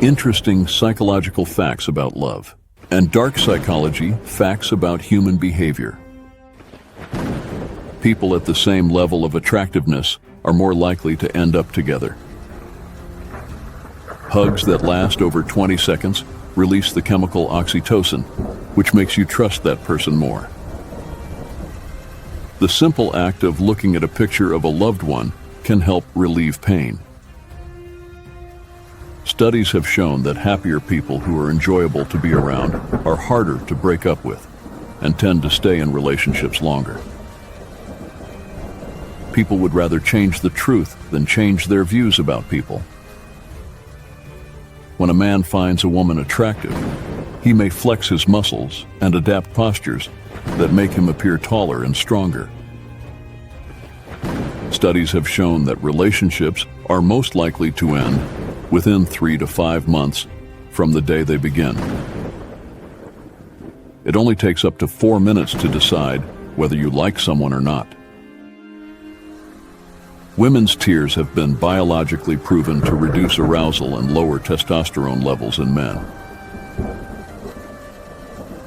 Interesting psychological facts about love. And dark psychology, facts about human behavior. People at the same level of attractiveness are more likely to end up together. Hugs that last over 20 seconds release the chemical oxytocin, which makes you trust that person more. The simple act of looking at a picture of a loved one can help relieve pain. Studies have shown that happier people who are enjoyable to be around are harder to break up with and tend to stay in relationships longer. People would rather change the truth than change their views about people. When a man finds a woman attractive, he may flex his muscles and adapt postures that make him appear taller and stronger. Studies have shown that relationships are most likely to end within 3 to 5 months from the day they begin. It only takes up to 4 minutes to decide whether you like someone or not. Women's tears have been biologically proven to reduce arousal and lower testosterone levels in men.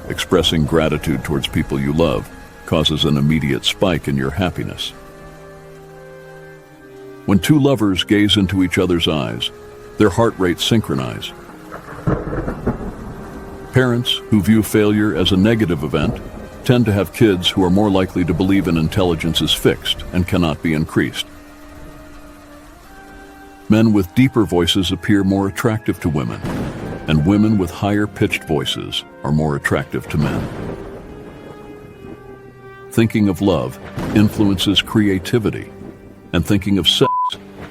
Expressing gratitude towards people you love causes an immediate spike in your happiness. When two lovers gaze into each other's eyes, their heart rates synchronize. Parents who view failure as a negative event tend to have kids who are more likely to believe an intelligence is fixed and cannot be increased. Men with deeper voices appear more attractive to women, and women with higher-pitched voices are more attractive to men. Thinking of love influences creativity, and thinking of sex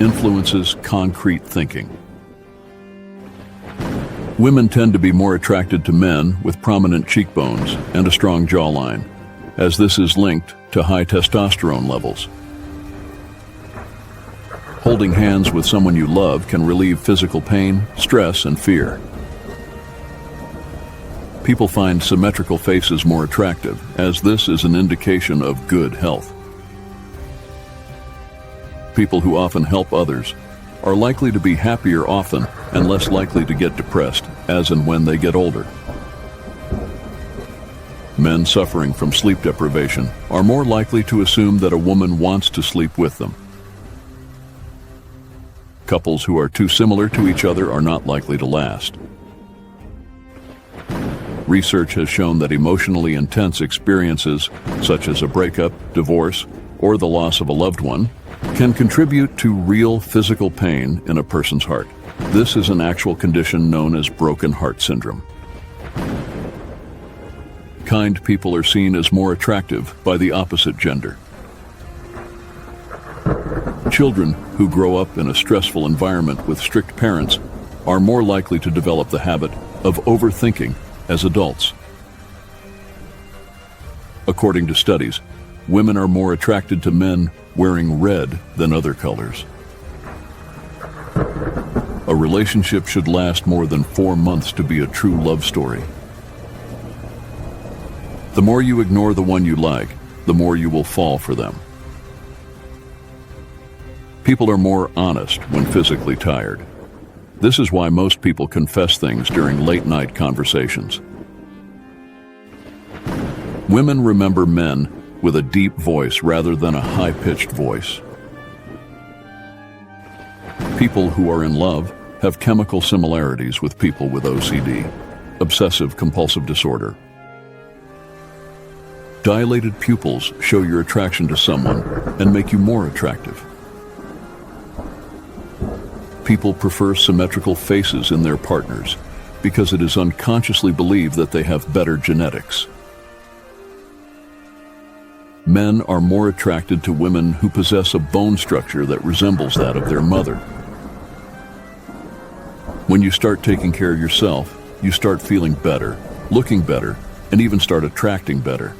influences concrete thinking. Women tend to be more attracted to men with prominent cheekbones and a strong jawline, as this is linked to high testosterone levels. Holding hands with someone you love can relieve physical pain, stress, and fear. People find symmetrical faces more attractive, as this is an indication of good health. People who often help others are likely to be happier often and less likely to get depressed as and when they get older. Men suffering from sleep deprivation are more likely to assume that a woman wants to sleep with them. Couples who are too similar to each other are not likely to last. Research has shown that emotionally intense experiences, such as a breakup, divorce, or the loss of a loved one, can contribute to real physical pain in a person's heart. This is an actual condition known as broken heart syndrome. Kind people are seen as more attractive by the opposite gender. Children who grow up in a stressful environment with strict parents are more likely to develop the habit of overthinking as adults. According to studies, women are more attracted to men wearing red than other colors. A relationship should last more than 4 months to be a true love story. The more you ignore the one you like, the more you will fall for them. People are more honest when physically tired. This is why most people confess things during late-night conversations. Women remember men with a deep voice rather than a high-pitched voice. People who are in love have chemical similarities with people with OCD, obsessive-compulsive disorder. Dilated pupils show your attraction to someone and make you more attractive. People prefer symmetrical faces in their partners because it is unconsciously believed that they have better genetics. Men are more attracted to women who possess a bone structure that resembles that of their mother. When you start taking care of yourself, you start feeling better, looking better, and even start attracting better.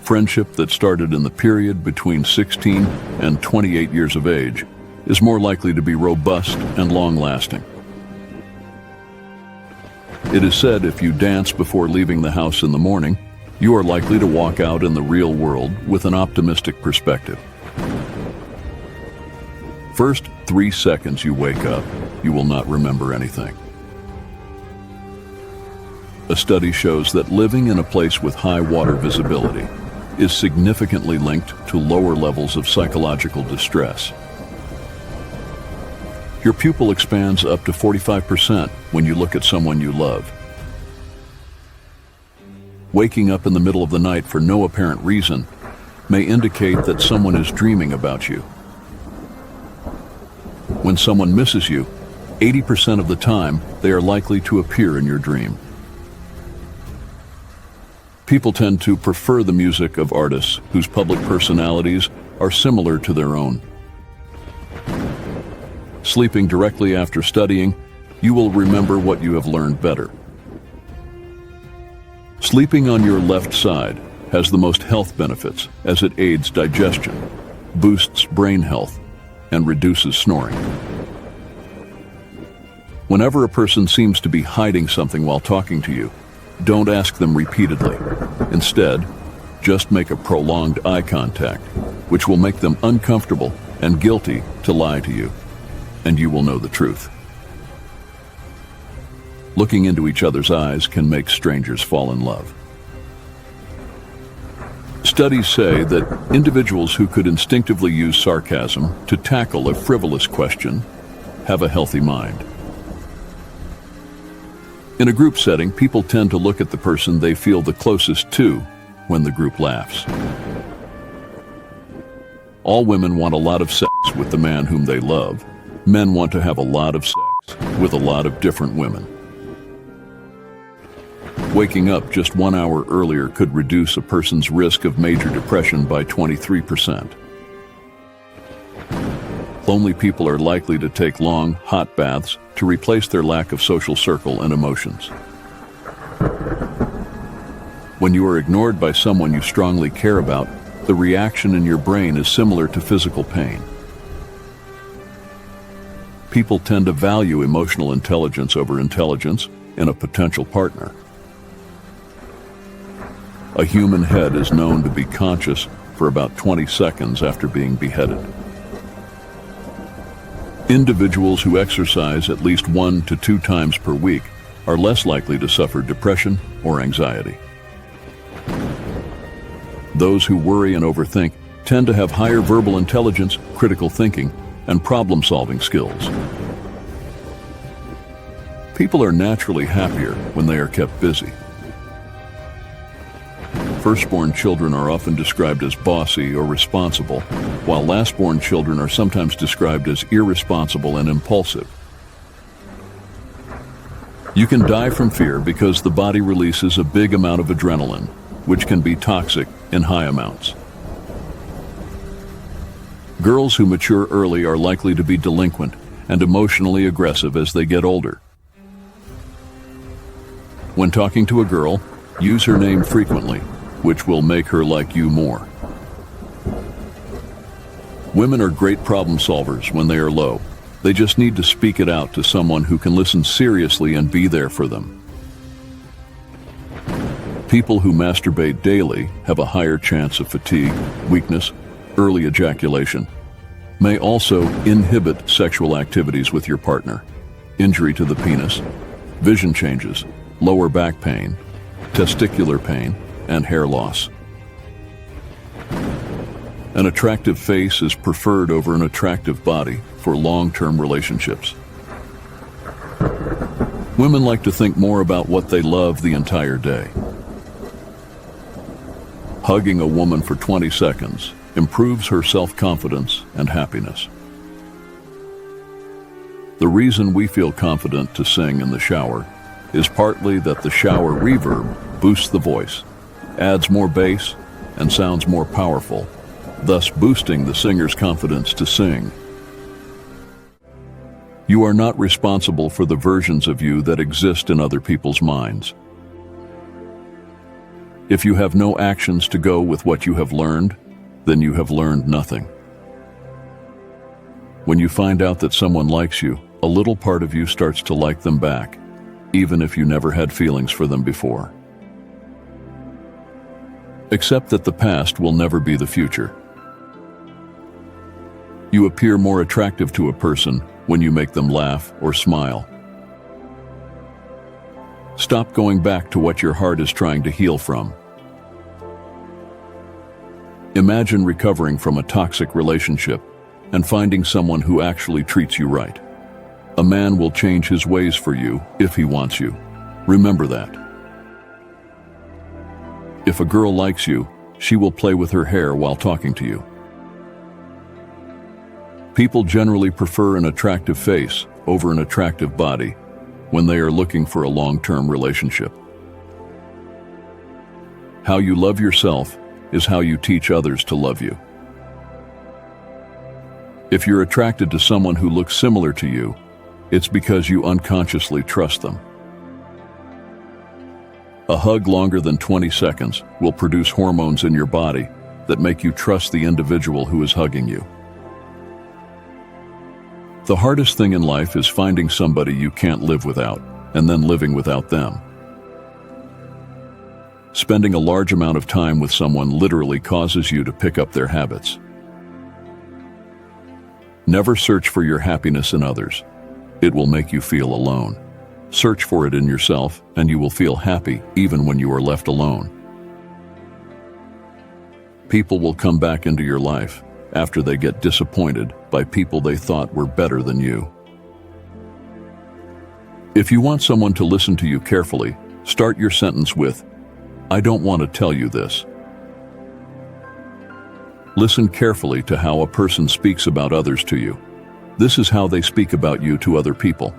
Friendship that started in the period between 16 and 28 years of age is more likely to be robust and long-lasting. It is said if you dance before leaving the house in the morning, you are likely to walk out in the real world with an optimistic perspective. First 3 seconds you wake up, you will not remember anything. A study shows that living in a place with high water visibility is significantly linked to lower levels of psychological distress. Your pupil expands up to 45% when you look at someone you love. Waking up in the middle of the night for no apparent reason may indicate that someone is dreaming about you. When someone misses you, 80% of the time they are likely to appear in your dream. People tend to prefer the music of artists whose public personalities are similar to their own. Sleeping directly after studying, you will remember what you have learned better. Sleeping on your left side has the most health benefits as it aids digestion, boosts brain health, and reduces snoring. Whenever a person seems to be hiding something while talking to you, don't ask them repeatedly. Instead, just make a prolonged eye contact, which will make them uncomfortable and guilty to lie to you, and you will know the truth. Looking into each other's eyes can make strangers fall in love. Studies say that individuals who could instinctively use sarcasm to tackle a frivolous question have a healthy mind. In a group setting, people tend to look at the person they feel the closest to when the group laughs. All women want a lot of sex with the man whom they love. Men want to have a lot of sex with a lot of different women. Waking up just 1 hour earlier could reduce a person's risk of major depression by 23%. Lonely people are likely to take long, hot baths to replace their lack of social circle and emotions. When you are ignored by someone you strongly care about, the reaction in your brain is similar to physical pain. People tend to value emotional intelligence over intelligence in a potential partner. A human head is known to be conscious for about 20 seconds after being beheaded. Individuals who exercise at least 1 to 2 times per week are less likely to suffer depression or anxiety. Those who worry and overthink tend to have higher verbal intelligence, critical thinking, and problem-solving skills. People are naturally happier when they are kept busy. Firstborn children are often described as bossy or responsible, while lastborn children are sometimes described as irresponsible and impulsive. You can die from fear because the body releases a big amount of adrenaline, which can be toxic in high amounts. Girls who mature early are likely to be delinquent and emotionally aggressive as they get older. When talking to a girl, use her name frequently, which will make her like you more. Women are great problem solvers when they are low. They just need to speak it out to someone who can listen seriously and be there for them. People who masturbate daily have a higher chance of fatigue, weakness, early ejaculation. May also inhibit sexual activities with your partner, injury to the penis, vision changes, lower back pain, testicular pain, and hair loss. An attractive face is preferred over an attractive body for long-term relationships. Women like to think more about what they love the entire day. Hugging a woman for 20 seconds improves her self-confidence and happiness. The reason we feel confident to sing in the shower is partly that the shower reverb boosts the voice, adds more bass, and sounds more powerful, thus boosting the singer's confidence to sing. You are not responsible for the versions of you that exist in other people's minds. If you have no actions to go with what you have learned, then you have learned nothing. When you find out that someone likes you, a little part of you starts to like them back, even if you never had feelings for them before. Accept that the past will never be the future. You appear more attractive to a person when you make them laugh or smile. Stop going back to what your heart is trying to heal from. Imagine recovering from a toxic relationship and finding someone who actually treats you right. A man will change his ways for you if he wants you. Remember that. If a girl likes you, she will play with her hair while talking to you. People generally prefer an attractive face over an attractive body when they are looking for a long-term relationship. How you love yourself is how you teach others to love you. If you're attracted to someone who looks similar to you, it's because you unconsciously trust them. A hug longer than 20 seconds will produce hormones in your body that make you trust the individual who is hugging you. The hardest thing in life is finding somebody you can't live without, and then living without them. Spending a large amount of time with someone literally causes you to pick up their habits. Never search for your happiness in others. It will make you feel alone. Search for it in yourself, and you will feel happy even when you are left alone. People will come back into your life after they get disappointed by people they thought were better than you. If you want someone to listen to you carefully, start your sentence with, "I don't want to tell you this." Listen carefully to how a person speaks about others to you. This is how they speak about you to other people.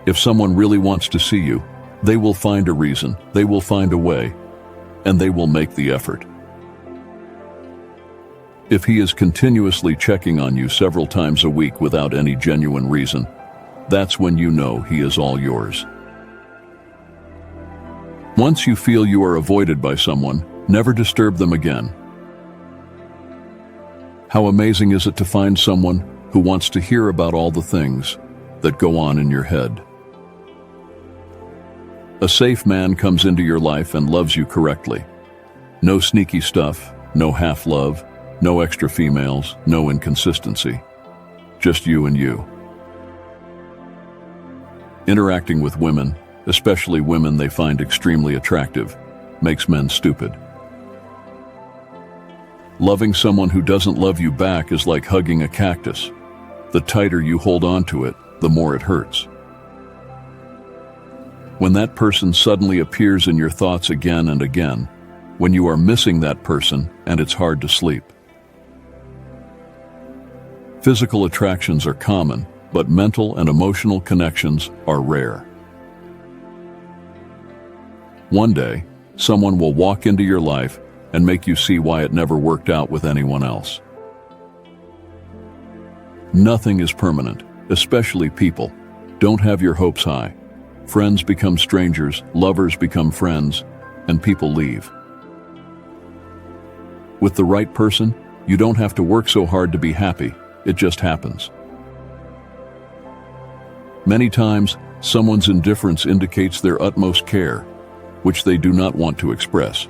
If someone really wants to see you, they will find a reason, they will find a way, and they will make the effort. If he is continuously checking on you several times a week without any genuine reason, that's when you know he is all yours. Once you feel you are avoided by someone, never disturb them again. How amazing is it to find someone who wants to hear about all the things that go on in your head. A safe man comes into your life and loves you correctly. No sneaky stuff, no half-love, no extra females, no inconsistency. Just you and you. Interacting with women, especially women they find extremely attractive, makes men stupid. Loving someone who doesn't love you back is like hugging a cactus. The tighter you hold on to it, the more it hurts. When that person suddenly appears in your thoughts again and again, when you are missing that person and it's hard to sleep. Physical attractions are common, but mental and emotional connections are rare. One day, someone will walk into your life and make you see why it never worked out with anyone else. Nothing is permanent, especially people. Don't have your hopes high. Friends become strangers, lovers become friends, and people leave. With the right person, you don't have to work so hard to be happy. It just happens. Many times, someone's indifference indicates their utmost care, which they do not want to express.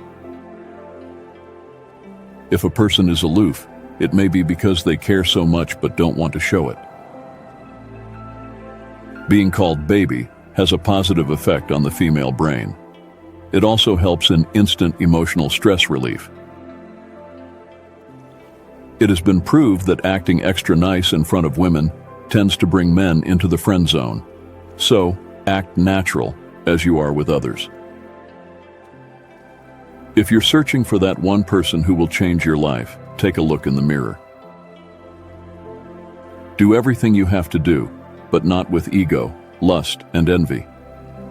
If a person is aloof, it may be because they care so much but don't want to show it. Being called baby has a positive effect on the female brain. It also helps in instant emotional stress relief. It has been proved that acting extra nice in front of women tends to bring men into the friend zone. So, act natural as you are with others. If you're searching for that one person who will change your life, take a look in the mirror. Do everything you have to do, but not with ego, lust, and envy.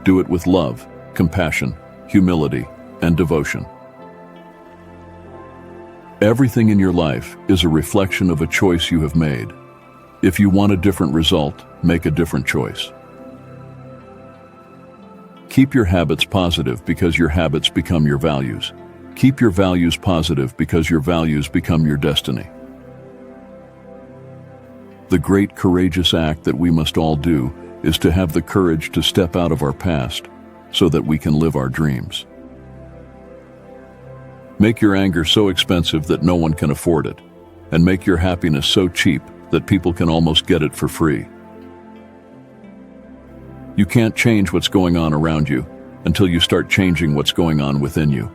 Do it with love, compassion, humility, and devotion. Everything in your life is a reflection of a choice you have made. If you want a different result, make a different choice. Keep your habits positive because your habits become your values. Keep your values positive because your values become your destiny. The great courageous act that we must all do is to have the courage to step out of our past so that we can live our dreams. Make your anger so expensive that no one can afford it. and make your happiness so cheap that people can almost get it for free. You can't change what's going on around you until you start changing what's going on within you.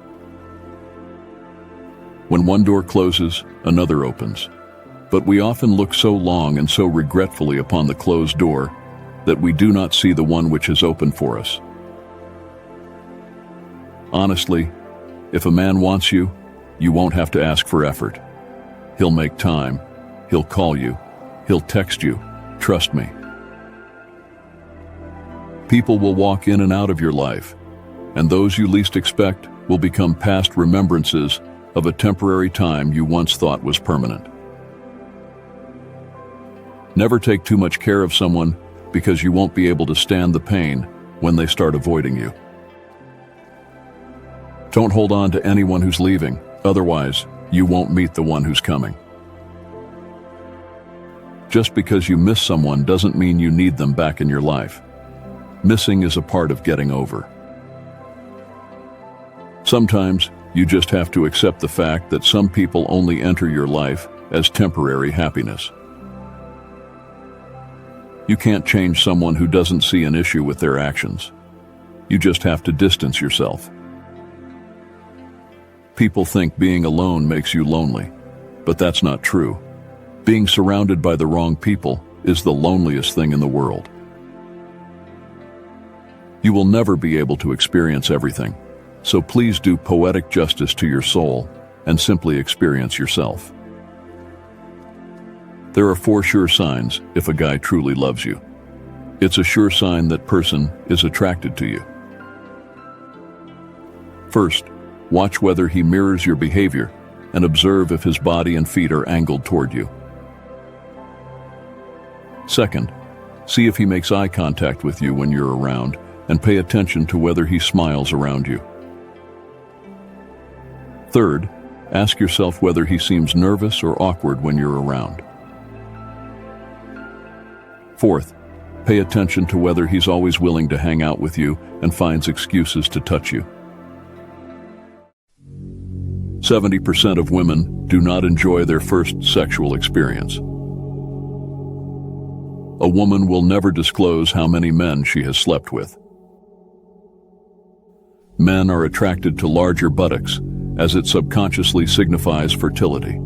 When one door closes, another opens. But we often look so long and so regretfully upon the closed door that we do not see the one which is open for us. Honestly, if a man wants you, you won't have to ask for effort. He'll make time. He'll call you. He'll text you. Trust me. People will walk in and out of your life, and those you least expect will become past remembrances of a temporary time you once thought was permanent. Never take too much care of someone because you won't be able to stand the pain when they start avoiding you. Don't hold on to anyone who's leaving, otherwise you won't meet the one who's coming. Just because you miss someone doesn't mean you need them back in your life. Missing is a part of getting over. Sometimes you just have to accept the fact that some people only enter your life as temporary happiness. You can't change someone who doesn't see an issue with their actions. You just have to distance yourself. People think being alone makes you lonely, but that's not true. Being surrounded by the wrong people is the loneliest thing in the world. You will never be able to experience everything, so please do poetic justice to your soul and simply experience yourself. There are 4 sure signs if a guy truly loves you. It's a sure sign that person is attracted to you. First, watch whether he mirrors your behavior and observe if his body and feet are angled toward you. Second, see if he makes eye contact with you when you're around and pay attention to whether he smiles around you. Third, ask yourself whether he seems nervous or awkward when you're around. Fourth, pay attention to whether he's always willing to hang out with you and finds excuses to touch you. 70% of women do not enjoy their first sexual experience. A woman will never disclose how many men she has slept with. Men are attracted to larger buttocks as it subconsciously signifies fertility.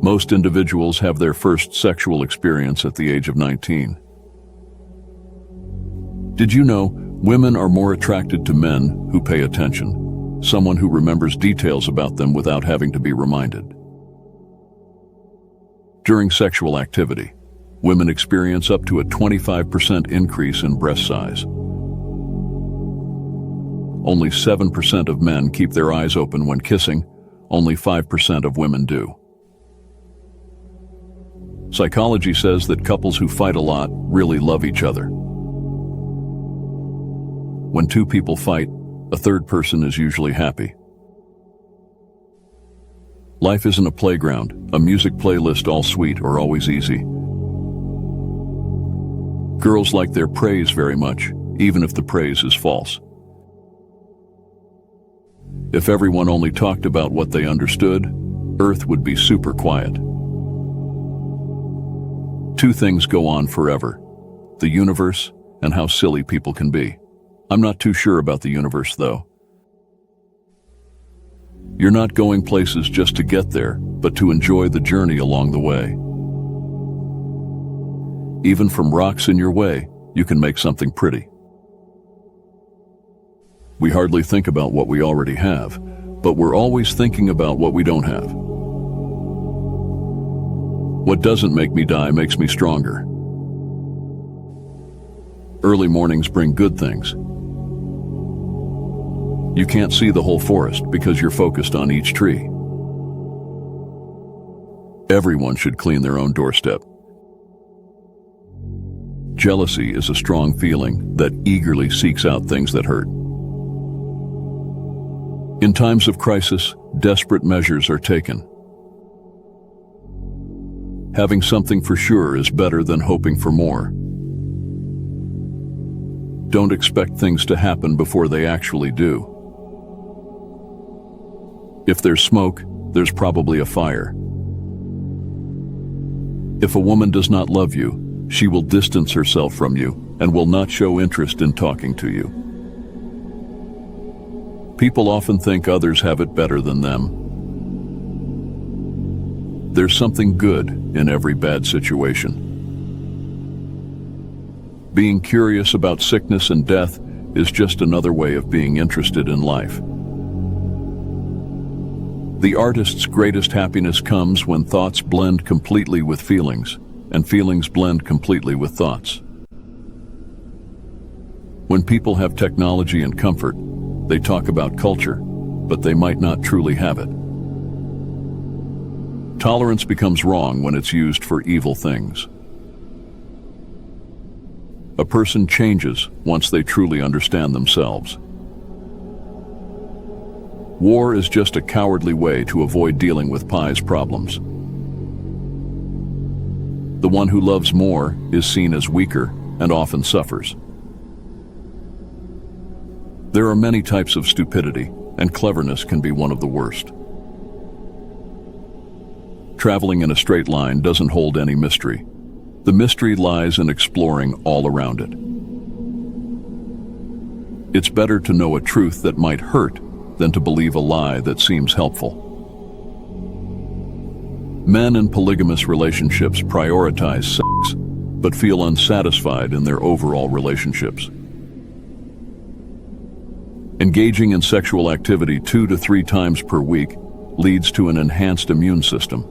Most individuals have their first sexual experience at the age of 19. Did you know women are more attracted to men who pay attention, someone who remembers details about them without having to be reminded? During sexual activity, women experience up to a 25% increase in breast size. Only 7% of men keep their eyes open when kissing, only 5% of women do. Psychology says that couples who fight a lot really love each other. When 2 people fight, a third person is usually happy. Life isn't a playground, a music playlist all sweet or always easy. Girls like their praise very much, even if the praise is false. If everyone only talked about what they understood, Earth would be super quiet. 2 things go on forever: the universe and how silly people can be. I'm not too sure about the universe, though. You're not going places just to get there, but to enjoy the journey along the way. Even from rocks in your way, you can make something pretty. We hardly think about what we already have, but we're always thinking about what we don't have. What doesn't make me die makes me stronger. Early mornings bring good things. You can't see the whole forest because you're focused on each tree. Everyone should clean their own doorstep. Jealousy is a strong feeling that eagerly seeks out things that hurt. In times of crisis, desperate measures are taken. Having something for sure is better than hoping for more. Don't expect things to happen before they actually do. If there's smoke, there's probably a fire. If a woman does not love you, she will distance herself from you and will not show interest in talking to you. People often think others have it better than them. There's something good in every bad situation. Being curious about sickness and death is just another way of being interested in life. The artist's greatest happiness comes when thoughts blend completely with feelings, and feelings blend completely with thoughts. When people have technology and comfort, they talk about culture, but they might not truly have it. Tolerance becomes wrong when it's used for evil things. A person changes once they truly understand themselves. War is just a cowardly way to avoid dealing with Pi's problems. The one who loves more is seen as weaker and often suffers. There are many types of stupidity, and cleverness can be one of the worst. Traveling in a straight line doesn't hold any mystery. The mystery lies in exploring all around it. It's better to know a truth that might hurt than to believe a lie that seems helpful. Men in polygamous relationships prioritize sex, but feel unsatisfied in their overall relationships. Engaging in sexual activity 2 to 3 times per week leads to an enhanced immune system.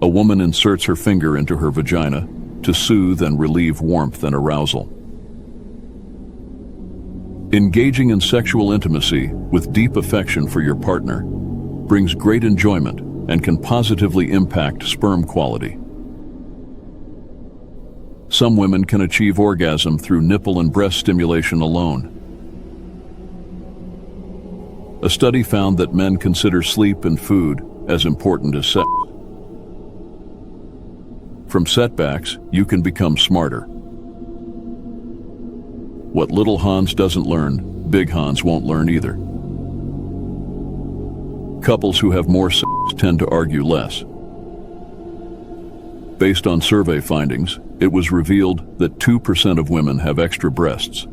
A woman inserts her finger into her vagina to soothe and relieve warmth and arousal. Engaging in sexual intimacy with deep affection for your partner brings great enjoyment and can positively impact sperm quality. Some women can achieve orgasm through nipple and breast stimulation alone. A study found that men consider sleep and food as important as sex. From setbacks, you can become smarter. What little Hans doesn't learn, big Hans won't learn either. Couples who have more sex tend to argue less. Based on survey findings, it was revealed that 2% of women have extra breasts.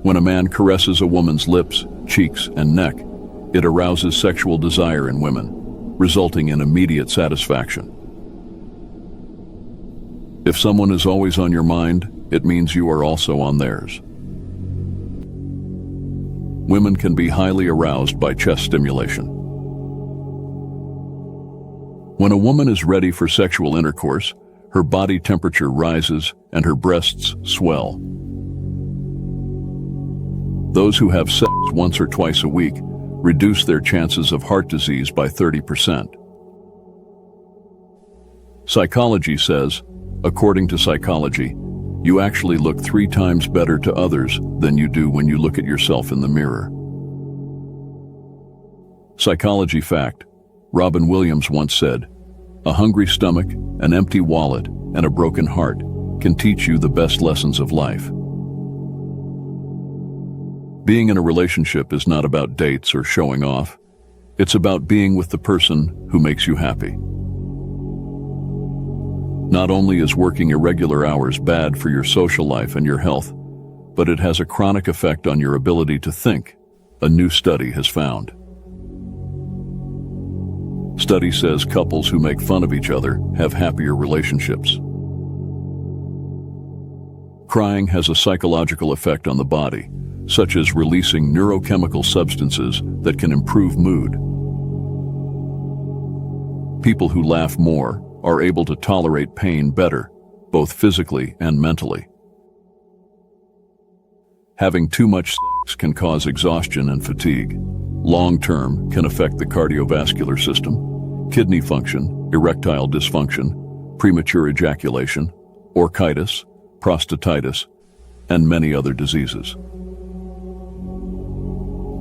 When a man caresses a woman's lips, cheeks, and neck, it arouses sexual desire in women, resulting in immediate satisfaction. If someone is always on your mind, it means you are also on theirs. Women can be highly aroused by chest stimulation. When a woman is ready for sexual intercourse, her body temperature rises and her breasts swell. Those who have sex once or twice a week reduce their chances of heart disease by 30%. Psychology says, according to psychology, you actually look 3 times better to others than you do when you look at yourself in the mirror. Psychology fact: Robin Williams once said, "A hungry stomach, an empty wallet, and a broken heart can teach you the best lessons of life." Being in a relationship is not about dates or showing off. It's about being with the person who makes you happy. Not only is working irregular hours bad for your social life and your health, but it has a chronic effect on your ability to think, a new study has found. Study says couples who make fun of each other have happier relationships. Crying has a psychological effect on the body, such as releasing neurochemical substances that can improve mood. People who laugh more are able to tolerate pain better, both physically and mentally. Having too much sex can cause exhaustion and fatigue. Long-term can affect the cardiovascular system, kidney function, erectile dysfunction, premature ejaculation, orchitis, prostatitis, and many other diseases.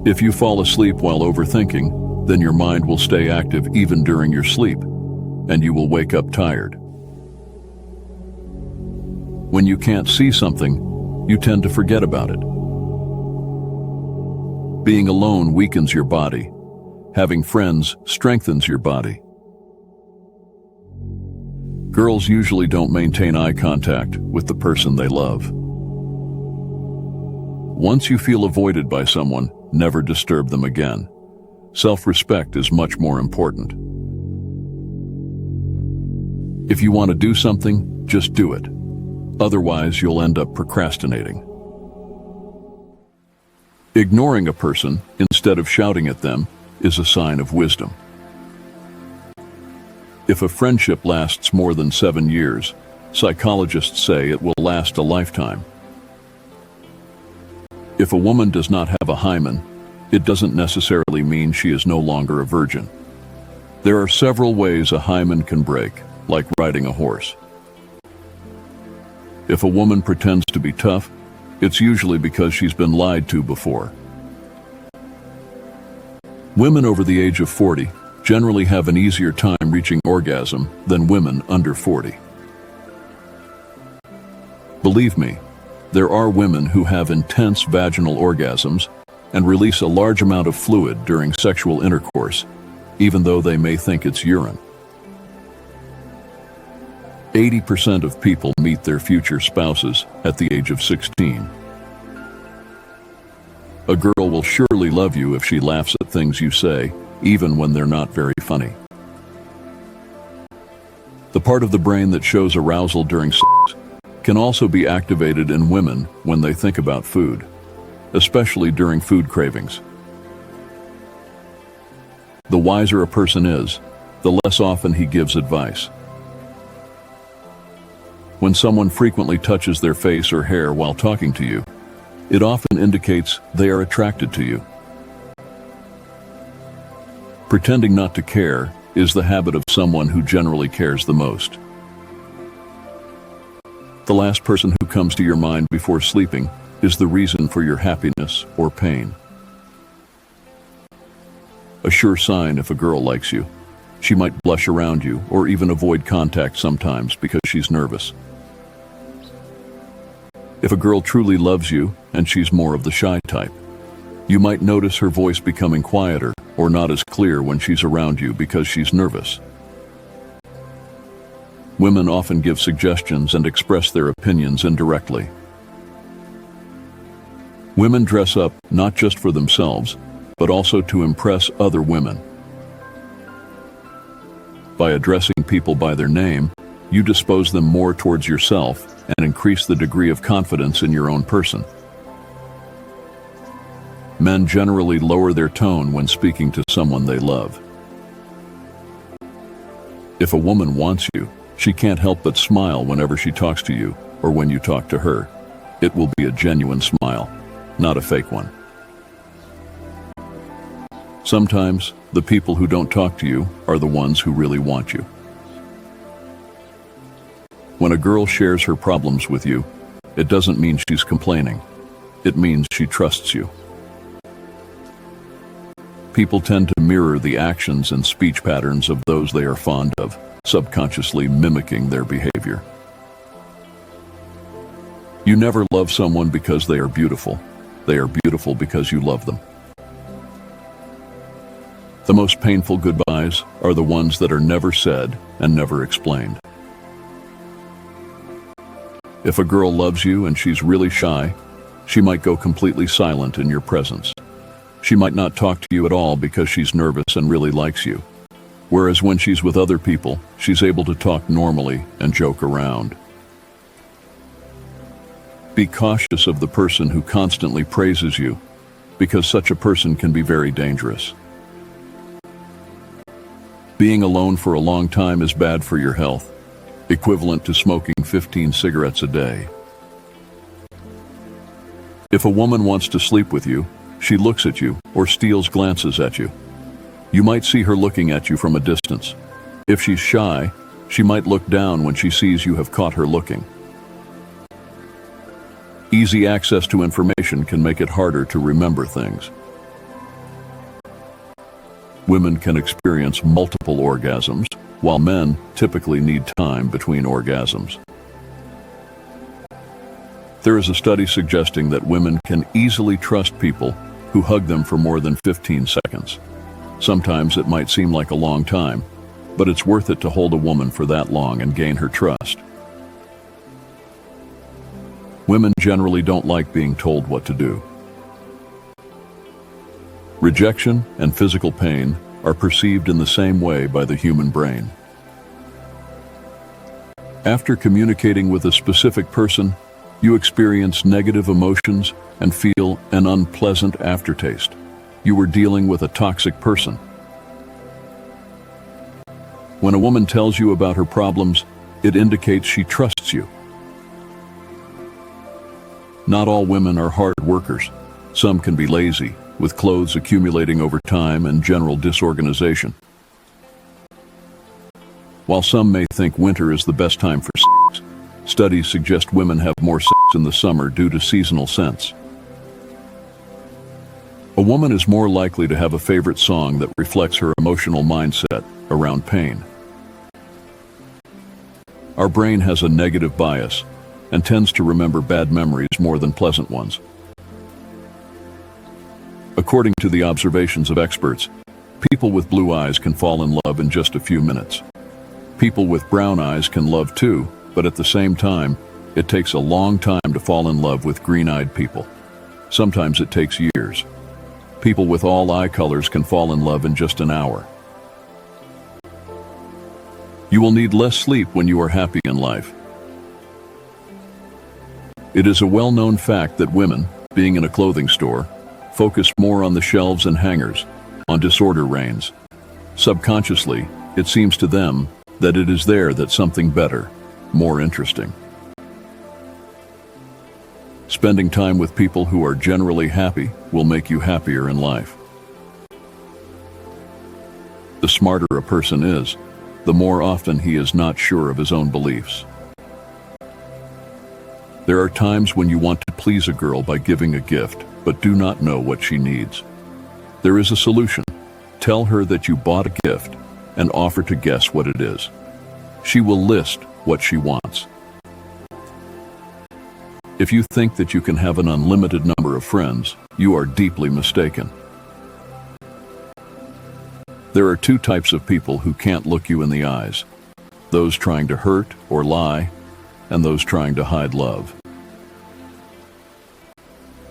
If you fall asleep while overthinking, then your mind will stay active even during your sleep, and you will wake up tired. When you can't see something, you tend to forget about it. Being alone weakens your body. Having friends strengthens your body. Girls usually don't maintain eye contact with the person they love. Once you feel avoided by someone, never disturb them again. Self-respect is much more important. If you want to do something, just do it. Otherwise, you'll end up procrastinating. Ignoring a person instead of shouting at them is a sign of wisdom. If a friendship lasts more than 7 years, psychologists say it will last a lifetime. If a woman does not have a hymen, it doesn't necessarily mean she is no longer a virgin. There are several ways a hymen can break, like riding a horse. If a woman pretends to be tough, it's usually because she's been lied to before. Women over the age of 40 generally have an easier time reaching orgasm than women under 40. Believe me, there are women who have intense vaginal orgasms and release a large amount of fluid during sexual intercourse, even though they may think it's urine. 80% of people meet their future spouses at the age of 16. A girl will surely love you if she laughs at things you say, even when they're not very funny. The part of the brain that shows arousal during sex can also be activated in women when they think about food, especially during food cravings. The wiser a person is, the less often he gives advice. When someone frequently touches their face or hair while talking to you, it often indicates they are attracted to you. Pretending not to care is the habit of someone who generally cares the most. The last person who comes to your mind before sleeping is the reason for your happiness or pain. A sure sign if a girl likes you, she might blush around you or even avoid contact sometimes because she's nervous. If a girl truly loves you and she's more of the shy type, you might notice her voice becoming quieter or not as clear when she's around you because she's nervous. Women often give suggestions and express their opinions indirectly. Women dress up not just for themselves, but also to impress other women. By addressing people by their name, you dispose them more towards yourself and increase the degree of confidence in your own person. Men generally lower their tone when speaking to someone they love. If a woman wants you, she can't help but smile whenever she talks to you or when you talk to her. It will be a genuine smile, not a fake one. Sometimes, the people who don't talk to you are the ones who really want you. When a girl shares her problems with you, it doesn't mean she's complaining. It means she trusts you. People tend to mirror the actions and speech patterns of those they are fond of, subconsciously mimicking their behavior. You never love someone because they are beautiful. They are beautiful because you love them. The most painful goodbyes are the ones that are never said and never explained. If a girl loves you and she's really shy, she might go completely silent in your presence. She might not talk to you at all because she's nervous and really likes you. Whereas when she's with other people, she's able to talk normally and joke around. Be cautious of the person who constantly praises you, because such a person can be very dangerous. Being alone for a long time is bad for your health, equivalent to smoking 15 cigarettes a day. If a woman wants to sleep with you, she looks at you or steals glances at you. You might see her looking at you from a distance. If she's shy, she might look down when she sees you have caught her looking. Easy access to information can make it harder to remember things. Women can experience multiple orgasms, while men typically need time between orgasms. There is a study suggesting that women can easily trust people who hug them for more than 15 seconds. Sometimes it might seem like a long time, but it's worth it to hold a woman for that long and gain her trust. Women generally don't like being told what to do. Rejection and physical pain are perceived in the same way by the human brain. After communicating with a specific person, you experience negative emotions and feel an unpleasant aftertaste. You were dealing with a toxic person. When a woman tells you about her problems, it indicates she trusts you. Not all women are hard workers. Some can be lazy, with clothes accumulating over time and general disorganization. While some may think winter is the best time for sex, studies suggest women have more sex in the summer due to seasonal scents. A woman is more likely to have a favorite song that reflects her emotional mindset around pain. Our brain has a negative bias and tends to remember bad memories more than pleasant ones. According to the observations of experts, people with blue eyes can fall in love in just a few minutes. People with brown eyes can love too, but at the same time, it takes a long time to fall in love with green-eyed people. Sometimes it takes years. People with all eye colors can fall in love in just an hour. You will need less sleep when you are happy in life. It is a well-known fact that women, being in a clothing store, focus more on the shelves and hangers, on disorder reigns. Subconsciously, it seems to them that it is there that something better, more interesting. Spending time with people who are generally happy will make you happier in life. The smarter a person is, the more often he is not sure of his own beliefs. There are times when you want to please a girl by giving a gift, but do not know what she needs. There is a solution. Tell her that you bought a gift and offer to guess what it is. She will list what she wants. If you think that you can have an unlimited number of friends, you are deeply mistaken. There are two types of people who can't look you in the eyes: those trying to hurt or lie, and those trying to hide love.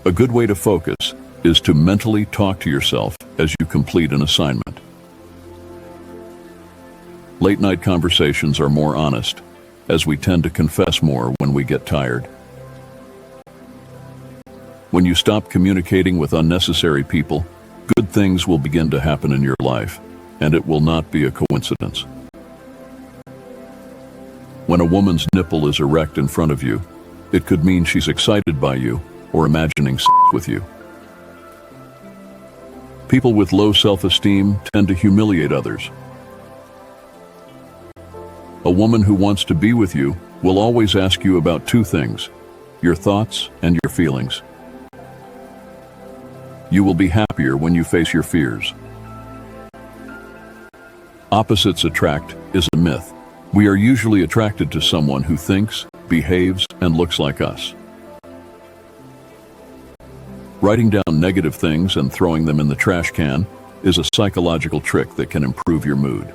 A good way to focus is to mentally talk to yourself as you complete an assignment. Late-night conversations are more honest, as we tend to confess more when we get tired. When you stop communicating with unnecessary people, good things will begin to happen in your life, and it will not be a coincidence. When a woman's nipple is erect in front of you, it could mean she's excited by you or imagining sex with you. People with low self-esteem tend to humiliate others. A woman who wants to be with you will always ask you about two things: your thoughts and your feelings. You will be happier when you face your fears. Opposites attract is a myth. We are usually attracted to someone who thinks, behaves, and looks like us. Writing down negative things and throwing them in the trash can is a psychological trick that can improve your mood.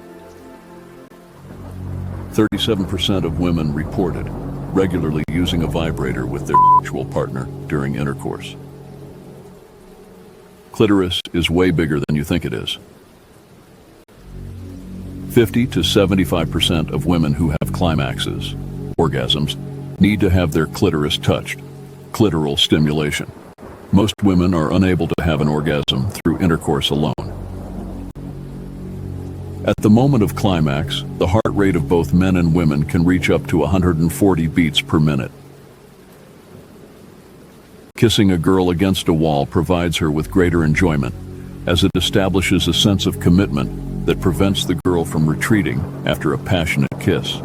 37% of women reported regularly using a vibrator with their sexual partner during intercourse. Clitoris is way bigger than you think it is. 50 to 75% of women who have climaxes, orgasms, need to have their clitoris touched, clitoral stimulation. Most women are unable to have an orgasm through intercourse alone. At the moment of climax, the heart rate of both men and women can reach up to 140 beats per minute. Kissing a girl against a wall provides her with greater enjoyment, as it establishes a sense of commitment that prevents the girl from retreating after a passionate kiss.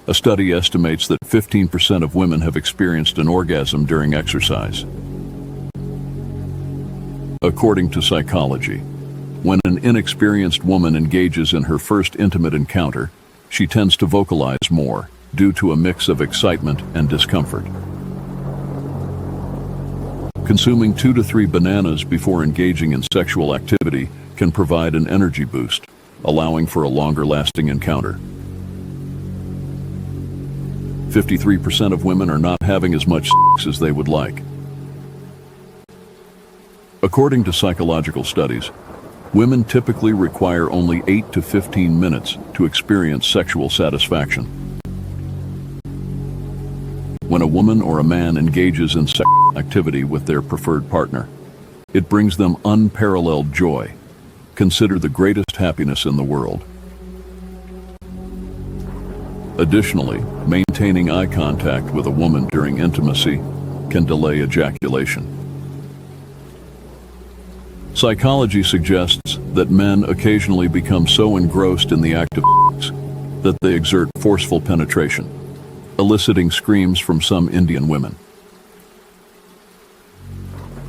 A study estimates that 15% of women have experienced an orgasm during exercise. According to psychology, when an inexperienced woman engages in her first intimate encounter, she tends to vocalize more due to a mix of excitement and discomfort. Consuming 2 to 3 bananas before engaging in sexual activity can provide an energy boost, allowing for a longer-lasting encounter. 53% of women are not having as much sex as they would like. According to psychological studies, women typically require only 8 to 15 minutes to experience sexual satisfaction. When a woman or a man engages in sexual activity with their preferred partner, it brings them unparalleled joy, considered the greatest happiness in the world. Additionally, maintaining eye contact with a woman during intimacy can delay ejaculation. Psychology suggests that men occasionally become so engrossed in the act of sex that they exert forceful penetration, eliciting screams from some Indian women.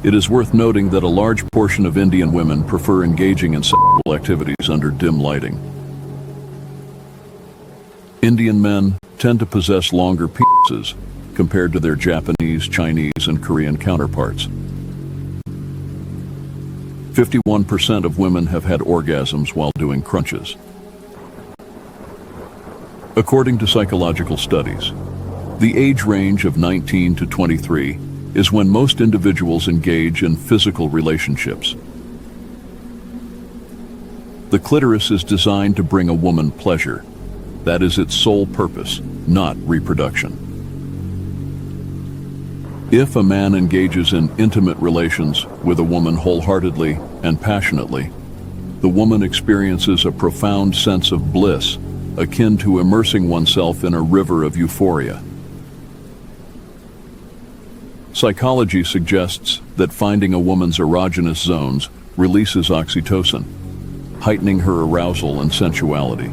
It is worth noting that a large portion of Indian women prefer engaging in sexual activities under dim lighting. Indian men tend to possess longer penises compared to their Japanese, Chinese, and Korean counterparts. 51% of women have had orgasms while doing crunches. According to psychological studies, the age range of 19 to 23 is when most individuals engage in physical relationships. The clitoris is designed to bring a woman pleasure. That is its sole purpose, not reproduction. If a man engages in intimate relations with a woman wholeheartedly and passionately, the woman experiences a profound sense of bliss, akin to immersing oneself in a river of euphoria. Psychology suggests that finding a woman's erogenous zones releases oxytocin, heightening her arousal and sensuality.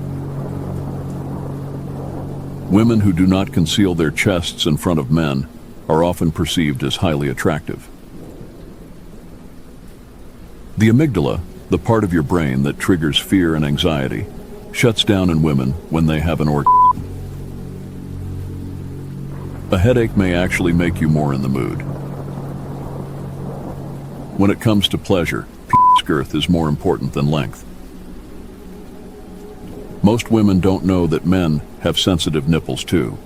Women who do not conceal their chests in front of men are often perceived as highly attractive. The amygdala, the part of your brain that triggers fear and anxiety, shuts down in women when they have an orgasm. A headache may actually make you more in the mood. When it comes to pleasure, penis girth is more important than length. Most women don't know that men have sensitive nipples too.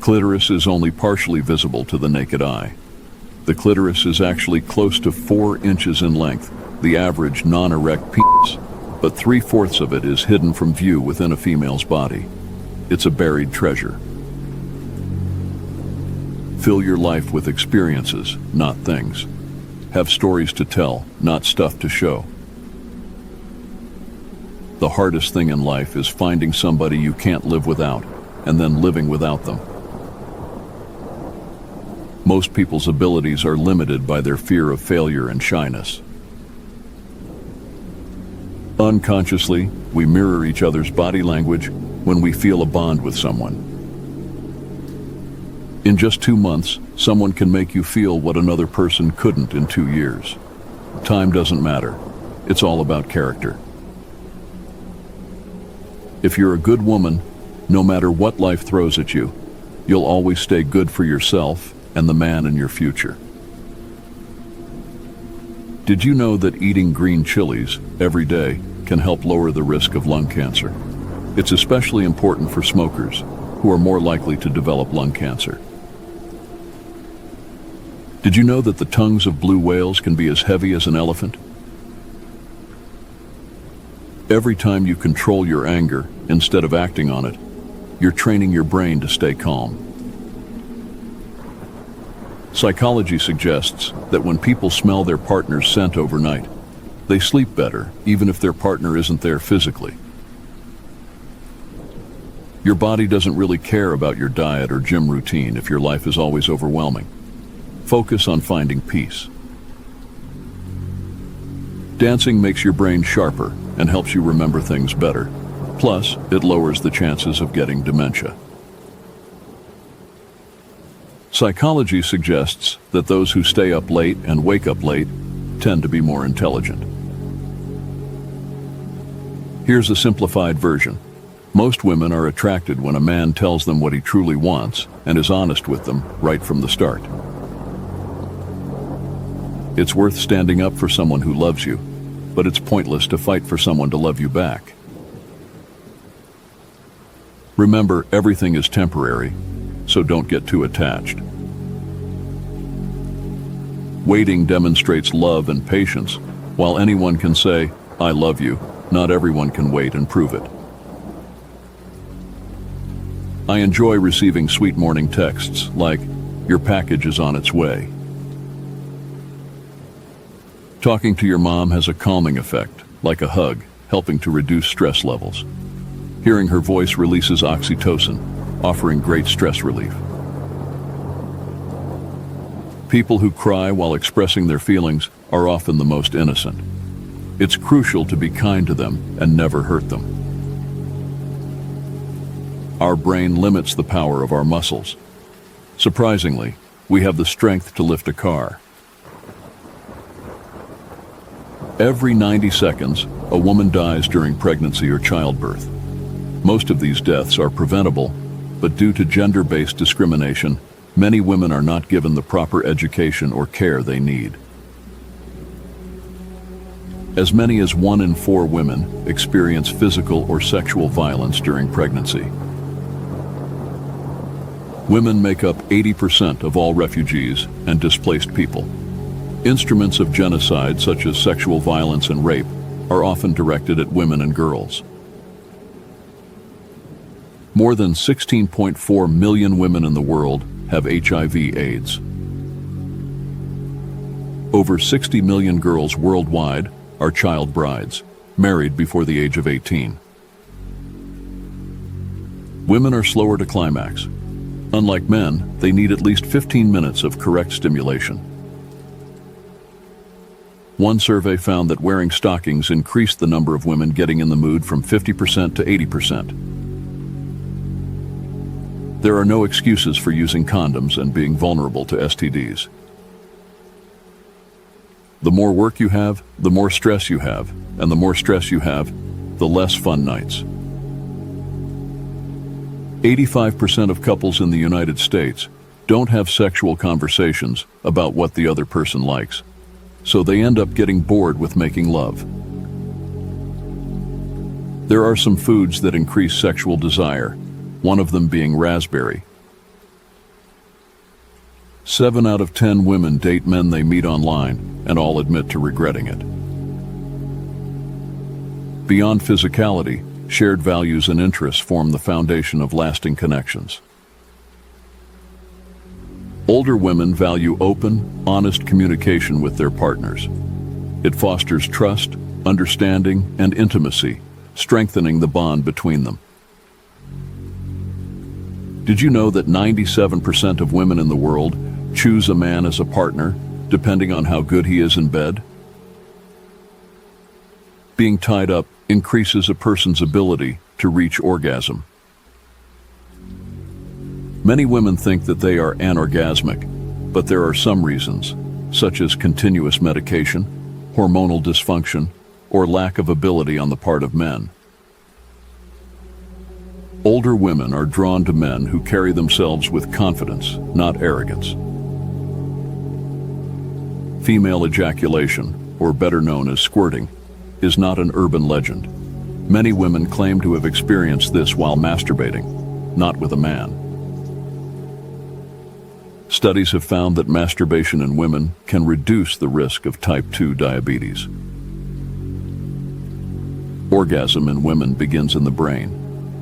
Clitoris is only partially visible to the naked eye. The clitoris is actually close to 4 inches in length, the average non-erect penis, but 3/4 of it is hidden from view within a female's body. It's a buried treasure. Fill your life with experiences, not things. Have stories to tell, not stuff to show. The hardest thing in life is finding somebody you can't live without, and then living without them. Most people's abilities are limited by their fear of failure and shyness. Unconsciously, we mirror each other's body language when we feel a bond with someone. In just 2 months, someone can make you feel what another person couldn't in 2 years. Time doesn't matter. It's all about character. If you're a good woman, no matter what life throws at you, you'll always stay good for yourself and the man in your future. Did you know that eating green chilies every day can help lower the risk of lung cancer? It's especially important for smokers, who are more likely to develop lung cancer. Did you know that the tongues of blue whales can be as heavy as an elephant? Every time you control your anger instead of acting on it, you're training your brain to stay calm. Psychology suggests that when people smell their partner's scent overnight, they sleep better, even if their partner isn't there physically. Your body doesn't really care about your diet or gym routine if your life is always overwhelming. Focus on finding peace. Dancing makes your brain sharper and helps you remember things better. Plus, it lowers the chances of getting dementia. Psychology suggests that those who stay up late and wake up late tend to be more intelligent. Here's a simplified version. Most women are attracted when a man tells them what he truly wants and is honest with them right from the start. It's worth standing up for someone who loves you, but it's pointless to fight for someone to love you back. Remember, everything is temporary, so don't get too attached. Waiting demonstrates love and patience. While anyone can say, "I love you," not everyone can wait and prove it. I enjoy receiving sweet morning texts like, "Your package is on its way." Talking to your mom has a calming effect, like a hug, helping to reduce stress levels. Hearing her voice releases oxytocin, offering great stress relief. People who cry while expressing their feelings are often the most innocent. It's crucial to be kind to them and never hurt them. Our brain limits the power of our muscles. Surprisingly, we have the strength to lift a car. Every 90 seconds, a woman dies during pregnancy or childbirth. Most of these deaths are preventable, but due to gender-based discrimination, many women are not given the proper education or care they need. As many as 1 in 4 women experience physical or sexual violence during pregnancy. Women make up 80% of all refugees and displaced people. Instruments of genocide, such as sexual violence and rape, are often directed at women and girls. More than 16.4 million women in the world have HIV/AIDS. Over 60 million girls worldwide are child brides, married before the age of 18. Women are slower to climax. Unlike men, they need at least 15 minutes of correct stimulation. One survey found that wearing stockings increased the number of women getting in the mood from 50% to 80%. There are no excuses for using condoms and being vulnerable to STDs. The more work you have, the more stress you have, and the more stress you have, the less fun nights. 85% of couples in the United States don't have sexual conversations about what the other person likes, so they end up getting bored with making love. There are some foods that increase sexual desire, one of them being raspberry. 7 out of 10 women date men they meet online, and all admit to regretting it. Beyond physicality, shared values and interests form the foundation of lasting connections. Older women value open, honest communication with their partners. It fosters trust, understanding, and intimacy, strengthening the bond between them. Did you know that 97% of women in the world choose a man as a partner, depending on how good he is in bed? Being tied up increases a person's ability to reach orgasm. Many women think that they are anorgasmic, but there are some reasons, such as continuous medication, hormonal dysfunction, or lack of ability on the part of men. Older women are drawn to men who carry themselves with confidence, not arrogance. Female ejaculation, or better known as squirting, is not an urban legend. Many women claim to have experienced this while masturbating, not with a man. Studies have found that masturbation in women can reduce the risk of type 2 diabetes. Orgasm in women begins in the brain.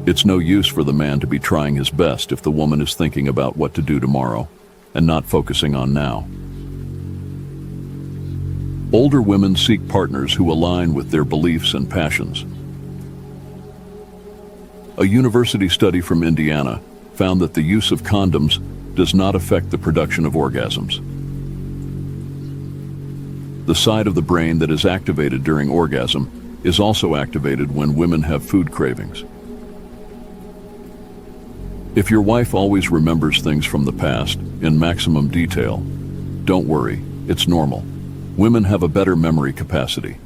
It's no use for the man to be trying his best if the woman is thinking about what to do tomorrow and not focusing on now. Older women seek partners who align with their beliefs and passions. A university study from Indiana found that the use of condoms does not affect the production of orgasms. The side of the brain that is activated during orgasm is also activated when women have food cravings. If your wife always remembers things from the past in maximum detail, don't worry, it's normal. Women have a better memory capacity.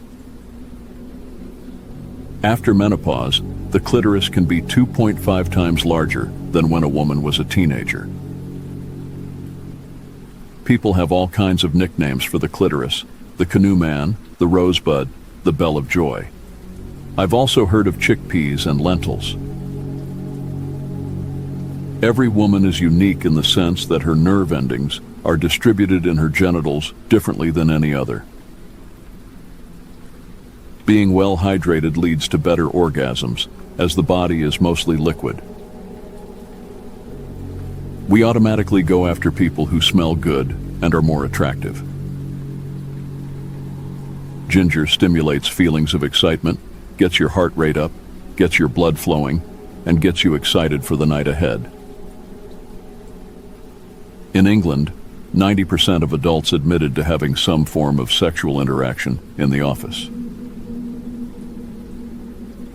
After menopause, the clitoris can be 2.5 times larger than when a woman was a teenager. People have all kinds of nicknames for the clitoris: the canoe man, the rosebud, the bell of joy. I've also heard of chickpeas and lentils. Every woman is unique in the sense that her nerve endings are distributed in her genitals differently than any other. Being well hydrated leads to better orgasms, as the body is mostly liquid. We automatically go after people who smell good and are more attractive. Ginger stimulates feelings of excitement, gets your heart rate up, gets your blood flowing, and gets you excited for the night ahead. In England, 90% of adults admitted to having some form of sexual interaction in the office.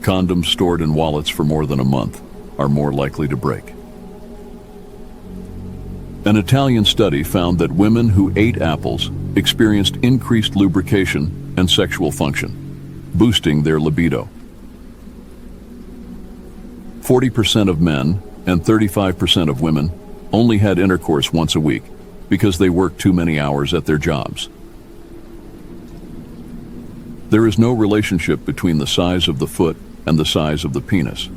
Condoms stored in wallets for more than a month are more likely to break. An Italian study found that women who ate apples experienced increased lubrication and sexual function, boosting their libido. 40% of men and 35% of women only had intercourse once a week because they worked too many hours at their jobs. There is no relationship between the size of the foot and the size of the penis,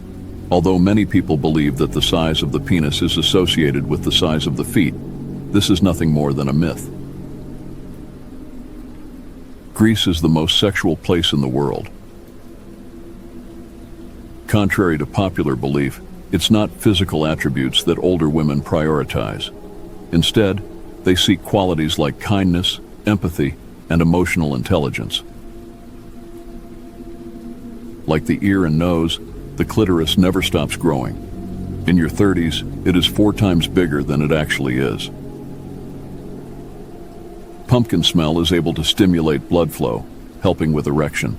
although many people believe that the size of the penis is associated with the size of the feet. This is nothing more than a myth. Greece is the most sexual place in the world. Contrary to popular belief, it's not physical attributes that older women prioritize. Instead, they seek qualities like kindness, empathy, and emotional intelligence. Like the ear and nose, the clitoris never stops growing. In your 30s, it is 4 times bigger than it actually is. Pumpkin smell is able to stimulate blood flow, helping with erection.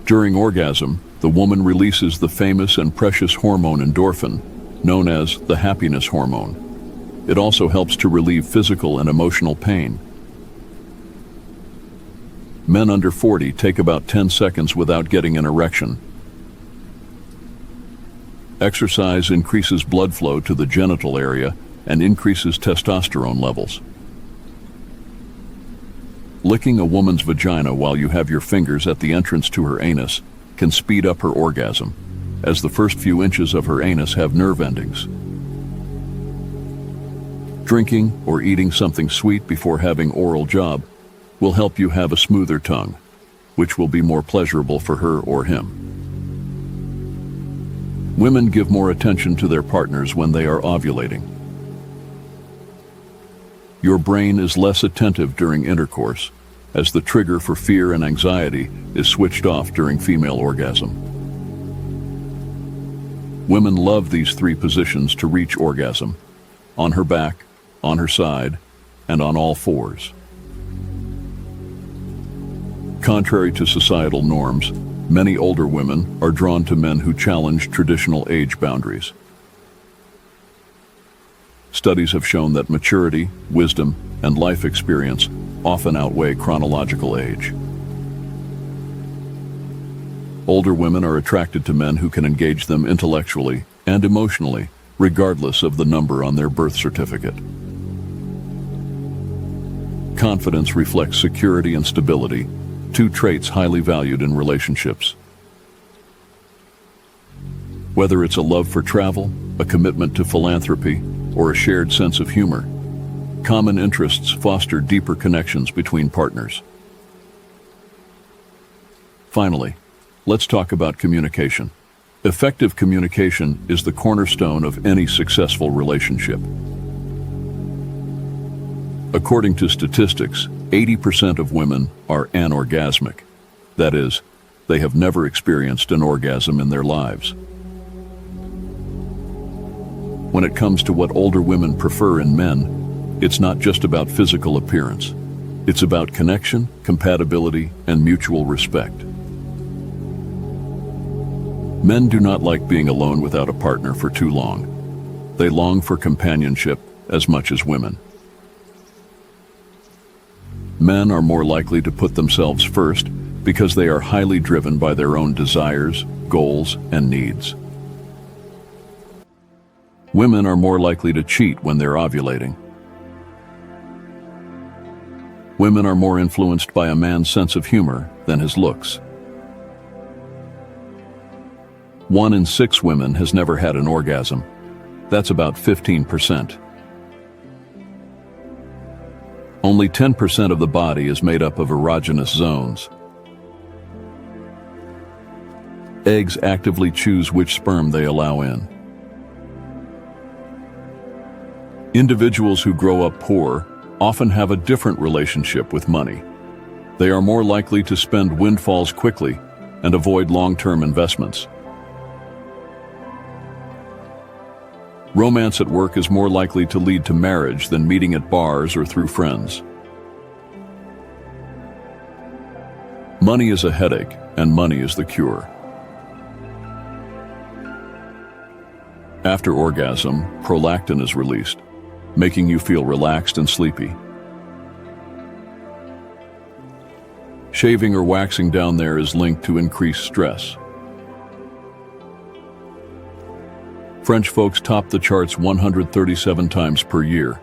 During orgasm, the woman releases the famous and precious hormone endorphin, known as the happiness hormone. It also helps to relieve physical and emotional pain. Men under 40 take about 10 seconds without getting an erection. Exercise increases blood flow to the genital area and increases testosterone levels. Licking a woman's vagina while you have your fingers at the entrance to her anus can speed up her orgasm, as the first few inches of her anus have nerve endings. Drinking or eating something sweet before having oral job will help you have a smoother tongue, which will be more pleasurable for her or him. Women give more attention to their partners when they are ovulating. Your brain is less attentive during intercourse, as the trigger for fear and anxiety is switched off during female orgasm. Women love these 3 positions to reach orgasm: on her back, on her side, and on all 4s. Contrary to societal norms, many older women are drawn to men who challenge traditional age boundaries. Studies have shown that maturity, wisdom, and life experience often outweigh chronological age. Older women are attracted to men who can engage them intellectually and emotionally, regardless of the number on their birth certificate. Confidence reflects security and stability, 2 traits highly valued in relationships. Whether it's a love for travel, a commitment to philanthropy, or a shared sense of humor, common interests foster deeper connections between partners. Finally, let's talk about communication. Effective communication is the cornerstone of any successful relationship. According to statistics, 80% of women are anorgasmic. That is, they have never experienced an orgasm in their lives. When it comes to what older women prefer in men, it's not just about physical appearance. It's about connection, compatibility, and mutual respect. Men do not like being alone without a partner for too long. They long for companionship as much as women. Men are more likely to put themselves first because they are highly driven by their own desires, goals, and needs. Women are more likely to cheat when they're ovulating. Women are more influenced by a man's sense of humor than his looks. 1 in 6 women has never had an orgasm. That's about 15%. Only 10% of the body is made up of erogenous zones. Eggs actively choose which sperm they allow in. Individuals who grow up poor often have a different relationship with money. They are more likely to spend windfalls quickly and avoid long-term investments. Romance at work is more likely to lead to marriage than meeting at bars or through friends. Money is a headache, and money is the cure. After orgasm, prolactin is released, making you feel relaxed and sleepy. Shaving or waxing down there is linked to increased stress. French folks top the charts 137 times per year,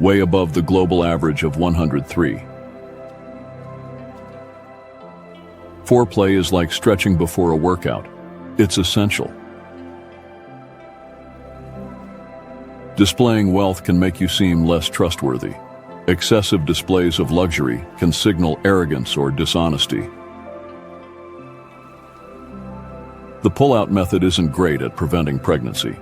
way above the global average of 103. Foreplay is like stretching before a workout. It's essential. Displaying wealth can make you seem less trustworthy. Excessive displays of luxury can signal arrogance or dishonesty. The pull-out method isn't great at preventing pregnancy.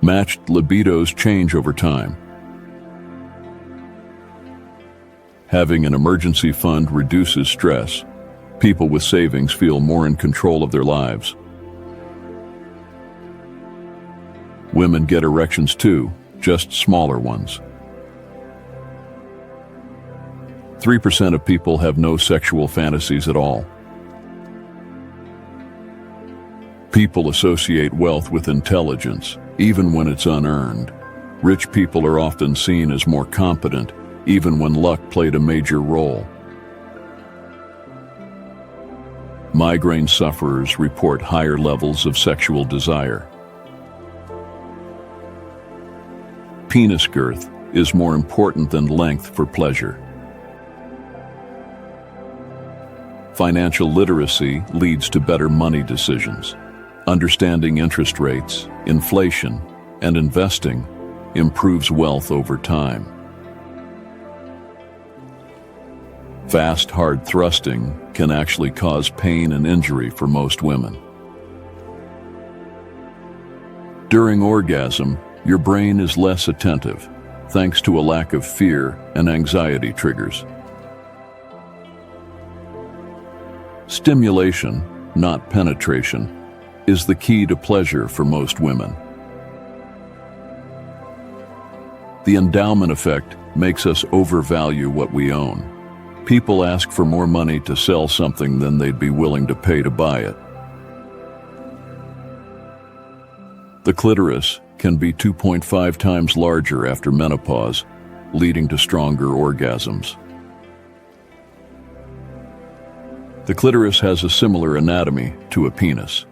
Matched libidos change over time. Having an emergency fund reduces stress. People with savings feel more in control of their lives. Women get erections too, just smaller ones. 3% of people have no sexual fantasies at all. People associate wealth with intelligence, even when it's unearned. Rich people are often seen as more competent, even when luck played a major role. Migraine sufferers report higher levels of sexual desire. Penis girth is more important than length for pleasure. Financial literacy leads to better money decisions. Understanding interest rates, inflation, and investing improves wealth over time. Fast, hard thrusting can actually cause pain and injury for most women. During orgasm, your brain is less attentive, thanks to a lack of fear and anxiety triggers. Stimulation, not penetration, is the key to pleasure for most women. The endowment effect makes us overvalue what we own. People ask for more money to sell something than they'd be willing to pay to buy it. The clitoris can be 2.5 times larger after menopause, leading to stronger orgasms. The clitoris has a similar anatomy to a penis.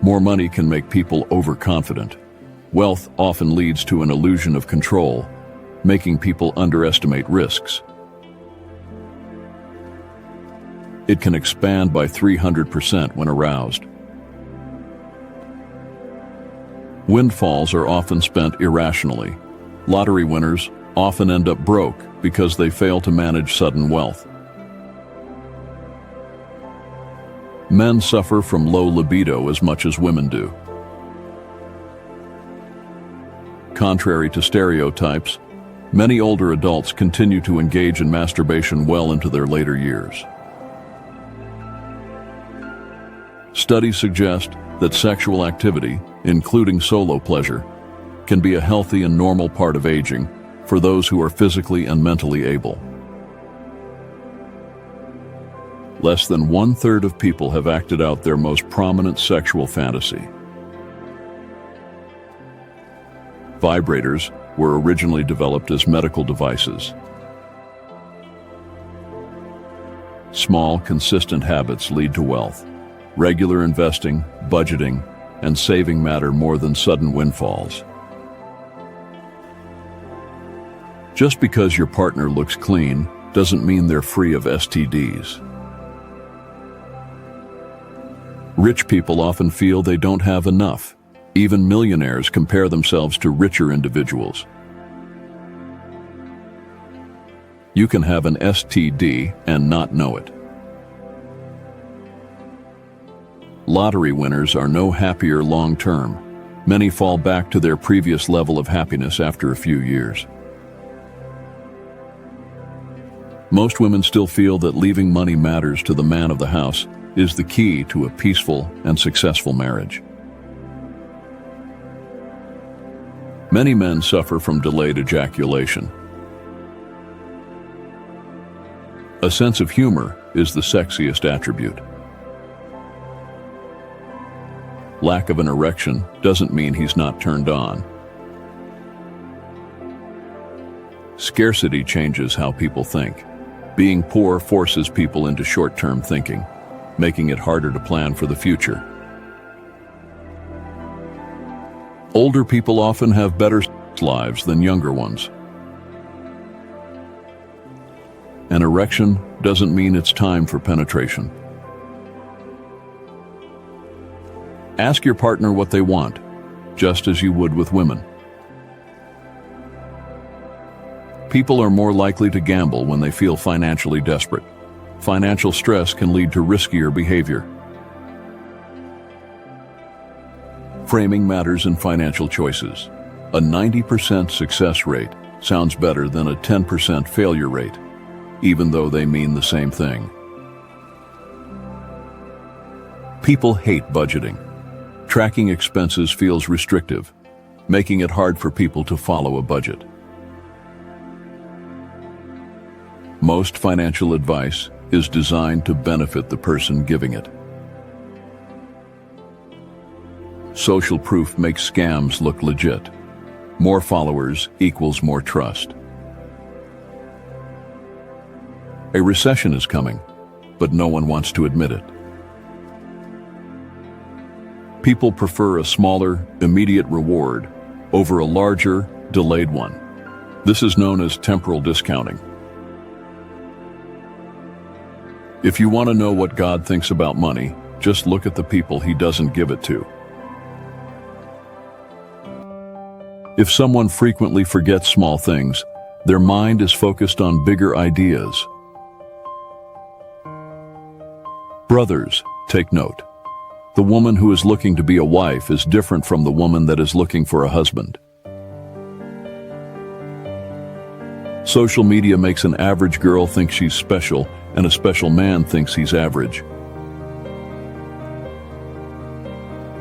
More money can make people overconfident. Wealth often leads to an illusion of control, making people underestimate risks. It can expand by 300% when aroused. Windfalls are often spent irrationally. Lottery winners often end up broke because they fail to manage sudden wealth. Men suffer from low libido as much as women do. Contrary to stereotypes, many older adults continue to engage in masturbation well into their later years. Studies suggest that sexual activity, including solo pleasure, can be a healthy and normal part of aging for those who are physically and mentally able. Less than 1/3 of people have acted out their most prominent sexual fantasy. Vibrators were originally developed as medical devices. Small, consistent habits lead to wealth. Regular investing, budgeting, and saving matter more than sudden windfalls. Just because your partner looks clean doesn't mean they're free of STDs. Rich people often feel they don't have enough. Even millionaires compare themselves to richer individuals. You can have an STD and not know it. Lottery winners are no happier long-term. Many fall back to their previous level of happiness after a few years. Most women still feel that leaving money matters to the man of the house is the key to a peaceful and successful marriage. Many men suffer from delayed ejaculation. A sense of humor is the sexiest attribute. Lack of an erection doesn't mean he's not turned on. Scarcity changes how people think. Being poor forces people into short-term thinking, making it harder to plan for the future. Older people often have better lives than younger ones. An erection doesn't mean it's time for penetration. Ask your partner what they want, just as you would with women. People are more likely to gamble when they feel financially desperate. Financial stress can lead to riskier behavior. Framing matters in financial choices. A 90% success rate sounds better than a 10% failure rate, even though they mean the same thing. People hate budgeting. Tracking expenses feels restrictive, making it hard for people to follow a budget. Most financial advice is designed to benefit the person giving it. Social proof makes scams look legit. More followers equals more trust. A recession is coming, but no one wants to admit it. People prefer a smaller, immediate reward over a larger, delayed one. This is known as temporal discounting. If you want to know what God thinks about money, just look at the people He doesn't give it to. If someone frequently forgets small things, their mind is focused on bigger ideas. Brothers, take note. The woman who is looking to be a wife is different from the woman that is looking for a husband. Social media makes an average girl think she's special, and a special man thinks he's average.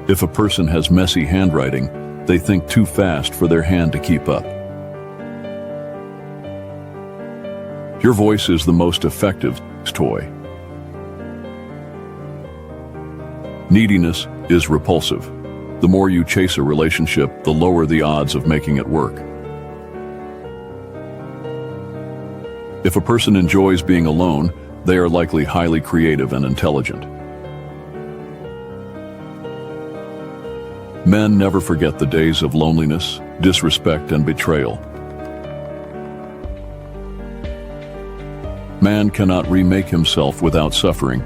If a person has messy handwriting, they think too fast for their hand to keep up. Your voice is the most effective toy. Neediness is repulsive. The more you chase a relationship, the lower the odds of making it work. If a person enjoys being alone, they are likely highly creative and intelligent. Men never forget the days of loneliness, disrespect, and betrayal. Man cannot remake himself without suffering,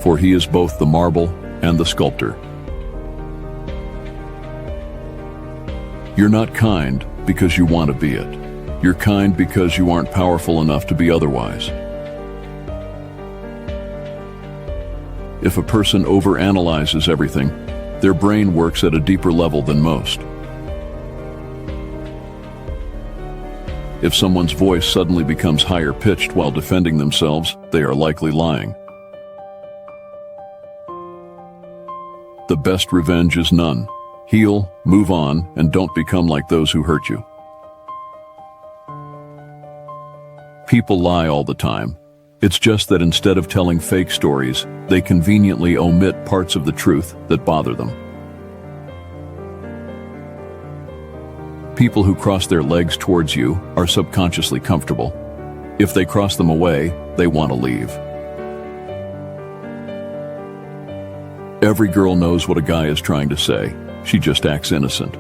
for he is both the marble and the sculptor. You're not kind because you want to be it. You're kind because you aren't powerful enough to be otherwise. If a person overanalyzes everything, their brain works at a deeper level than most. If someone's voice suddenly becomes higher pitched while defending themselves, they are likely lying. The best revenge is none. Heal, move on, and don't become like those who hurt you. People lie all the time. It's just that instead of telling fake stories, they conveniently omit parts of the truth that bother them. People who cross their legs towards you are subconsciously comfortable. If they cross them away, they want to leave. Every girl knows what a guy is trying to say. She just acts innocent.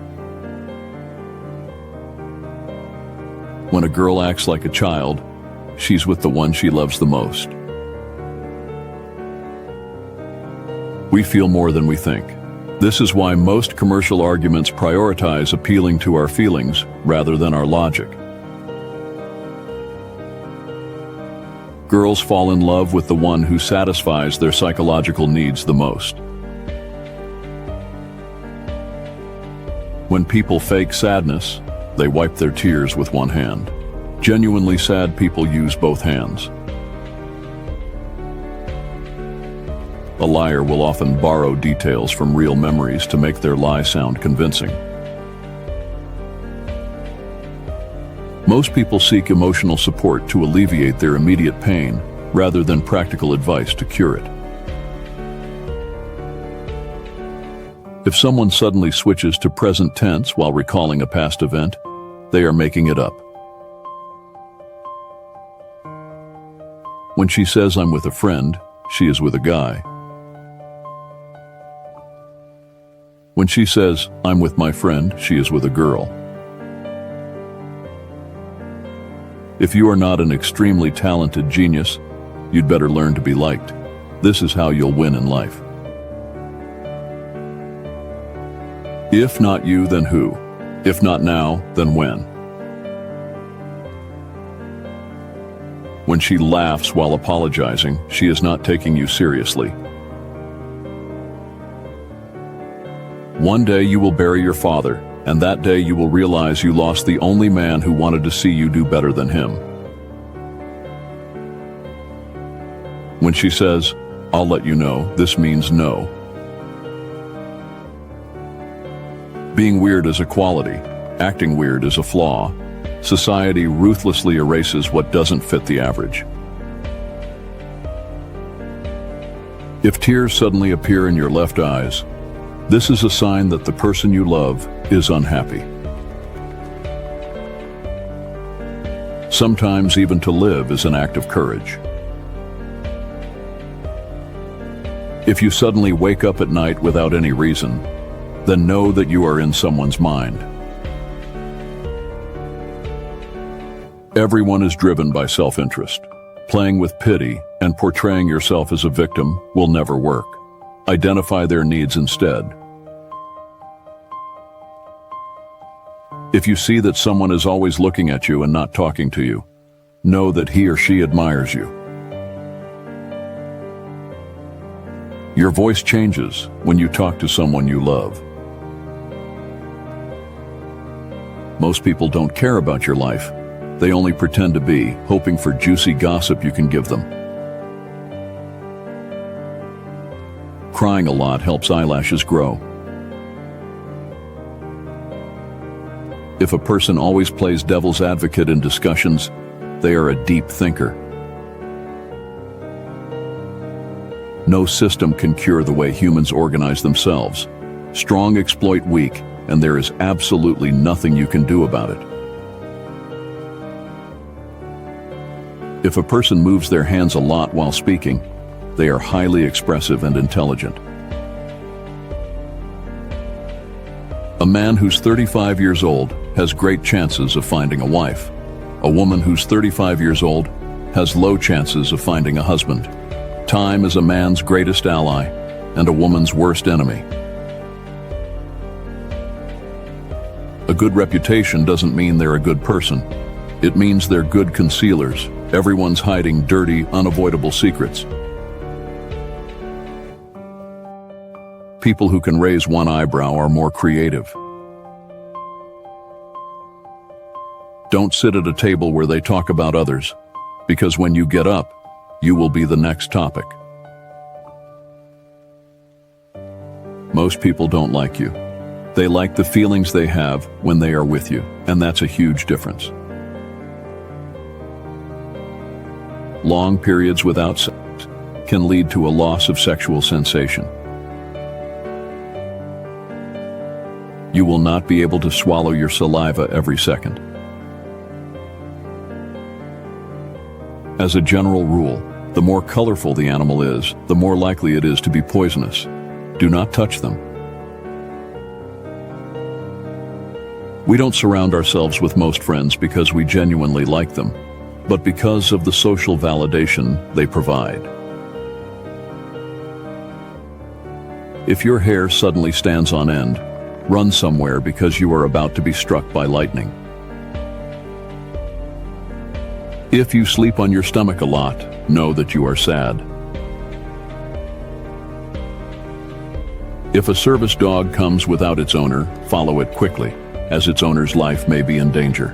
When a girl acts like a child, she's with the one she loves the most. We feel more than we think. This is why most commercial arguments prioritize appealing to our feelings rather than our logic. Girls fall in love with the one who satisfies their psychological needs the most. When people fake sadness, they wipe their tears with one hand. Genuinely sad people use both hands. A liar will often borrow details from real memories to make their lie sound convincing. Most people seek emotional support to alleviate their immediate pain rather than practical advice to cure it. If someone suddenly switches to present tense while recalling a past event, they are making it up. When she says, "I'm with a friend," she is with a guy. When she says, "I'm with my friend," she is with a girl. If you are not an extremely talented genius, you'd better learn to be liked. This is how you'll win in life. If not you, then who? If not now, then when? When she laughs while apologizing, she is not taking you seriously. One day you will bury your father, and that day you will realize you lost the only man who wanted to see you do better than him. When she says, "I'll let you know," this means no. Being weird is a quality. Acting weird is a flaw. Society ruthlessly erases what doesn't fit the average. If tears suddenly appear in your left eyes, this is a sign that the person you love is unhappy. Sometimes even to live is an act of courage. If you suddenly wake up at night without any reason, then know that you are in someone's mind. Everyone is driven by self-interest. Playing with pity and portraying yourself as a victim will never work. Identify their needs instead. If you see that someone is always looking at you and not talking to you, know that he or she admires you. Your voice changes when you talk to someone you love. Most people don't care about your life. They only pretend to be, hoping for juicy gossip you can give them. Crying a lot helps eyelashes grow. If a person always plays devil's advocate in discussions, they are a deep thinker. No system can cure the way humans organize themselves. Strong exploit weak, and there is absolutely nothing you can do about it. If a person moves their hands a lot while speaking, they are highly expressive and intelligent. A man who's 35 years old has great chances of finding a wife. A woman who's 35 years old has low chances of finding a husband. Time is a man's greatest ally and a woman's worst enemy. A good reputation doesn't mean they're a good person. It means they're good concealers. Everyone's hiding dirty, unavoidable secrets. People who can raise one eyebrow are more creative. Don't sit at a table where they talk about others, because when you get up, you will be the next topic. Most people don't like you. They like the feelings they have when they are with you, and that's a huge difference. Long periods without sex can lead to a loss of sexual sensation. You will not be able to swallow your saliva every second. As a general rule, the more colorful the animal is, the more likely it is to be poisonous. Do not touch them. We don't surround ourselves with most friends because we genuinely like them, but because of the social validation they provide. If your hair suddenly stands on end, run somewhere because you are about to be struck by lightning. If you sleep on your stomach a lot, know that you are sad. If a service dog comes without its owner, follow it quickly, as its owner's life may be in danger.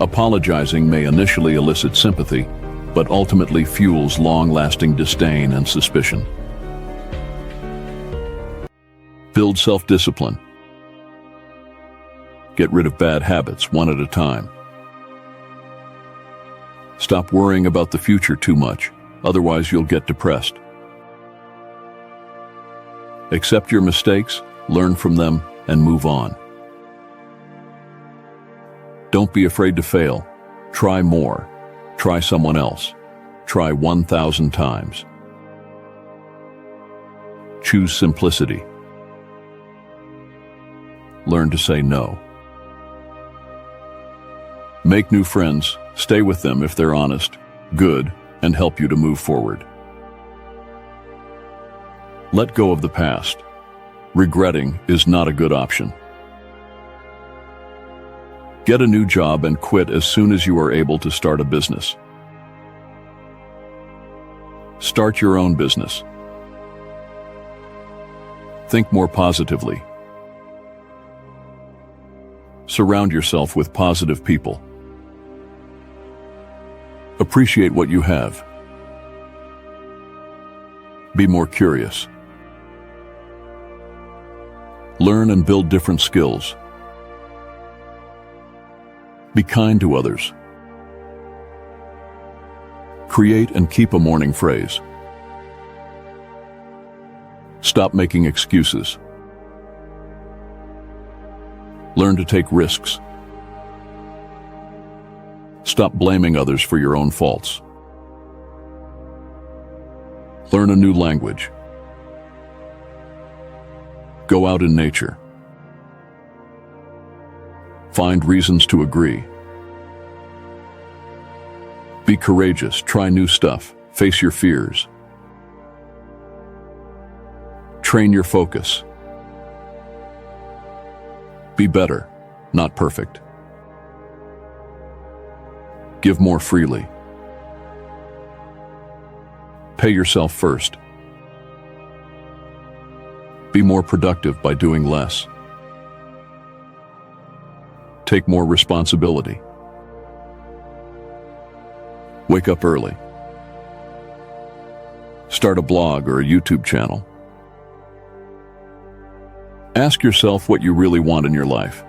Apologizing may initially elicit sympathy, but ultimately fuels long-lasting disdain and suspicion. Build self-discipline. Get rid of bad habits one at a time. Stop worrying about the future too much, otherwise you'll get depressed. Accept your mistakes, learn from them, and move on. Don't be afraid to fail. Try more. Try someone else. Try 1,000 times. Choose simplicity. Learn to say no. Make new friends, stay with them if they're honest, good, and help you to move forward. Let go of the past. Regretting is not a good option. Get a new job and quit as soon as you are able to start a business. Start your own business. Think more positively. Surround yourself with positive people. Appreciate what you have. Be more curious. Learn and build different skills. Be kind to others. Create and keep a morning phrase. Stop making excuses. Learn to take risks. Stop blaming others for your own faults. Learn a new language. Go out in nature. Find reasons to agree. Be courageous, try new stuff, face your fears. Train your focus. Be better, not perfect. Give more freely. Pay yourself first. Be more productive by doing less. Take more responsibility. Wake up early. Start a blog or a YouTube channel. Ask yourself what you really want in your life.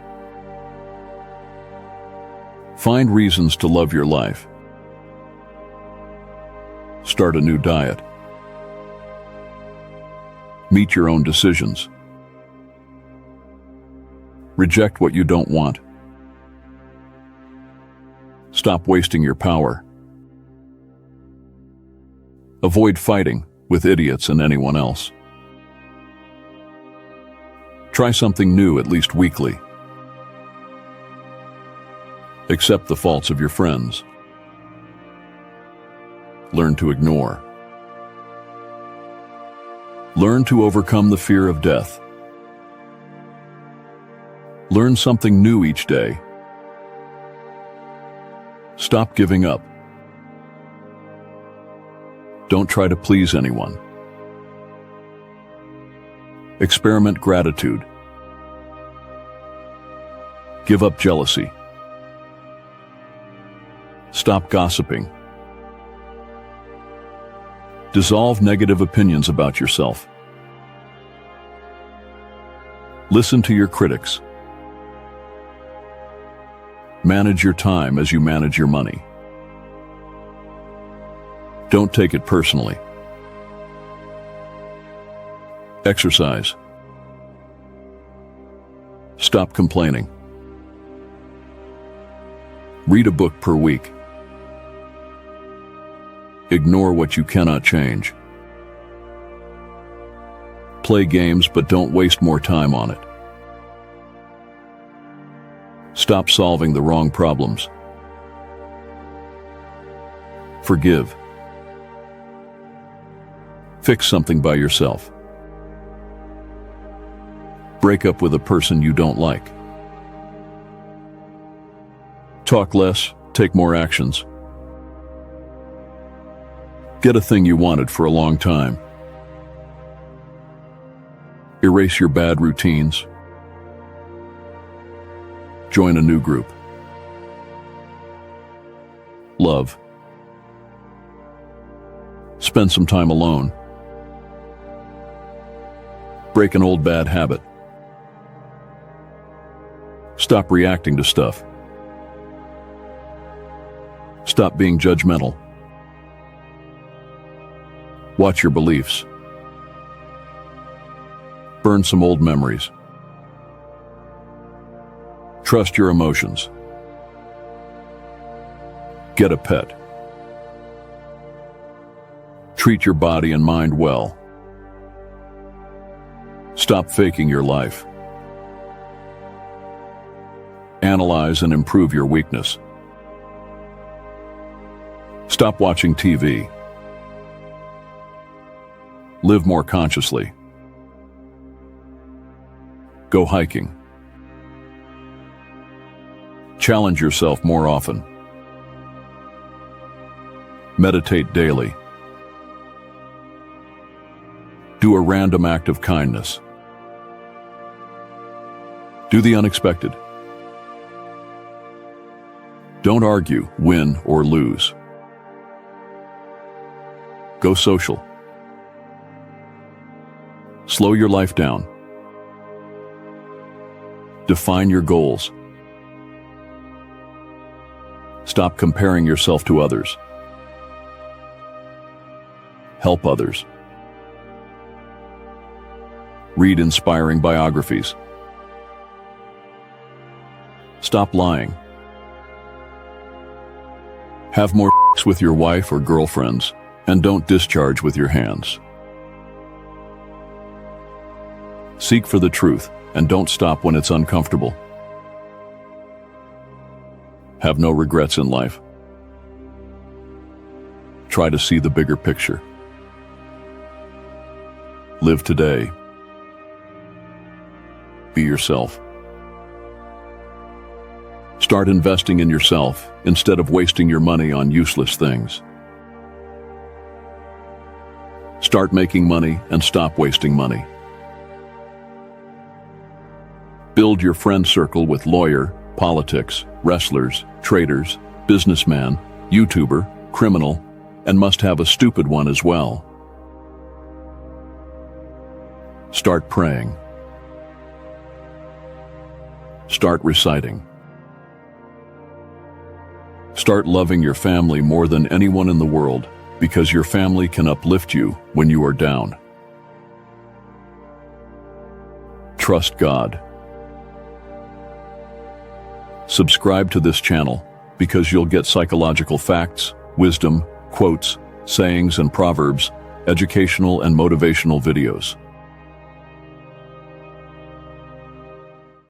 Find reasons to love your life. Start a new diet. Meet your own decisions. Reject what you don't want. Stop wasting your power. Avoid fighting with idiots and anyone else. Try something new at least weekly. Accept the faults of your friends. Learn to ignore. Learn to overcome the fear of death. Learn something new each day. Stop giving up. Don't try to please anyone. Experiment gratitude. Give up jealousy. Stop gossiping. Dissolve negative opinions about yourself. Listen to your critics. Manage your time as you manage your money. Don't take it personally. Exercise. Stop complaining. Read a book per week. Ignore what you cannot change. Play games, but don't waste more time on it. Stop solving the wrong problems. Forgive. Fix something by yourself. Break up with a person you don't like. Talk less, take more actions. Get a thing you wanted for a long time. Erase your bad routines. Join a new group. Love. Spend some time alone. Break an old bad habit. Stop reacting to stuff. Stop being judgmental. Watch your beliefs. Burn some old memories. Trust your emotions. Get a pet. Treat your body and mind well. Stop faking your life. Analyze and improve your weakness. Stop watching TV. Live more consciously. Go hiking. Challenge yourself more often. Meditate daily. Do a random act of kindness. Do the unexpected. Don't argue, win or lose. Go social. Slow your life down. Define your goals. Stop comparing yourself to others. Help others. Read inspiring biographies. Stop lying. Have more sex with your wife or girlfriends, and don't discharge with your hands. Seek for the truth, and don't stop when it's uncomfortable. Have no regrets in life. Try to see the bigger picture. Live today. Be yourself. Start investing in yourself instead of wasting your money on useless things. Start making money and stop wasting money. Build your friend circle with lawyer, politics, wrestlers, traders, businessman, YouTuber, criminal, and must have a stupid one as well. Start praying. Start reciting. Start loving your family more than anyone in the world, because your family can uplift you when you are down. Trust God. Subscribe to this channel because you'll get psychological facts, wisdom, quotes, sayings and proverbs, educational and motivational videos.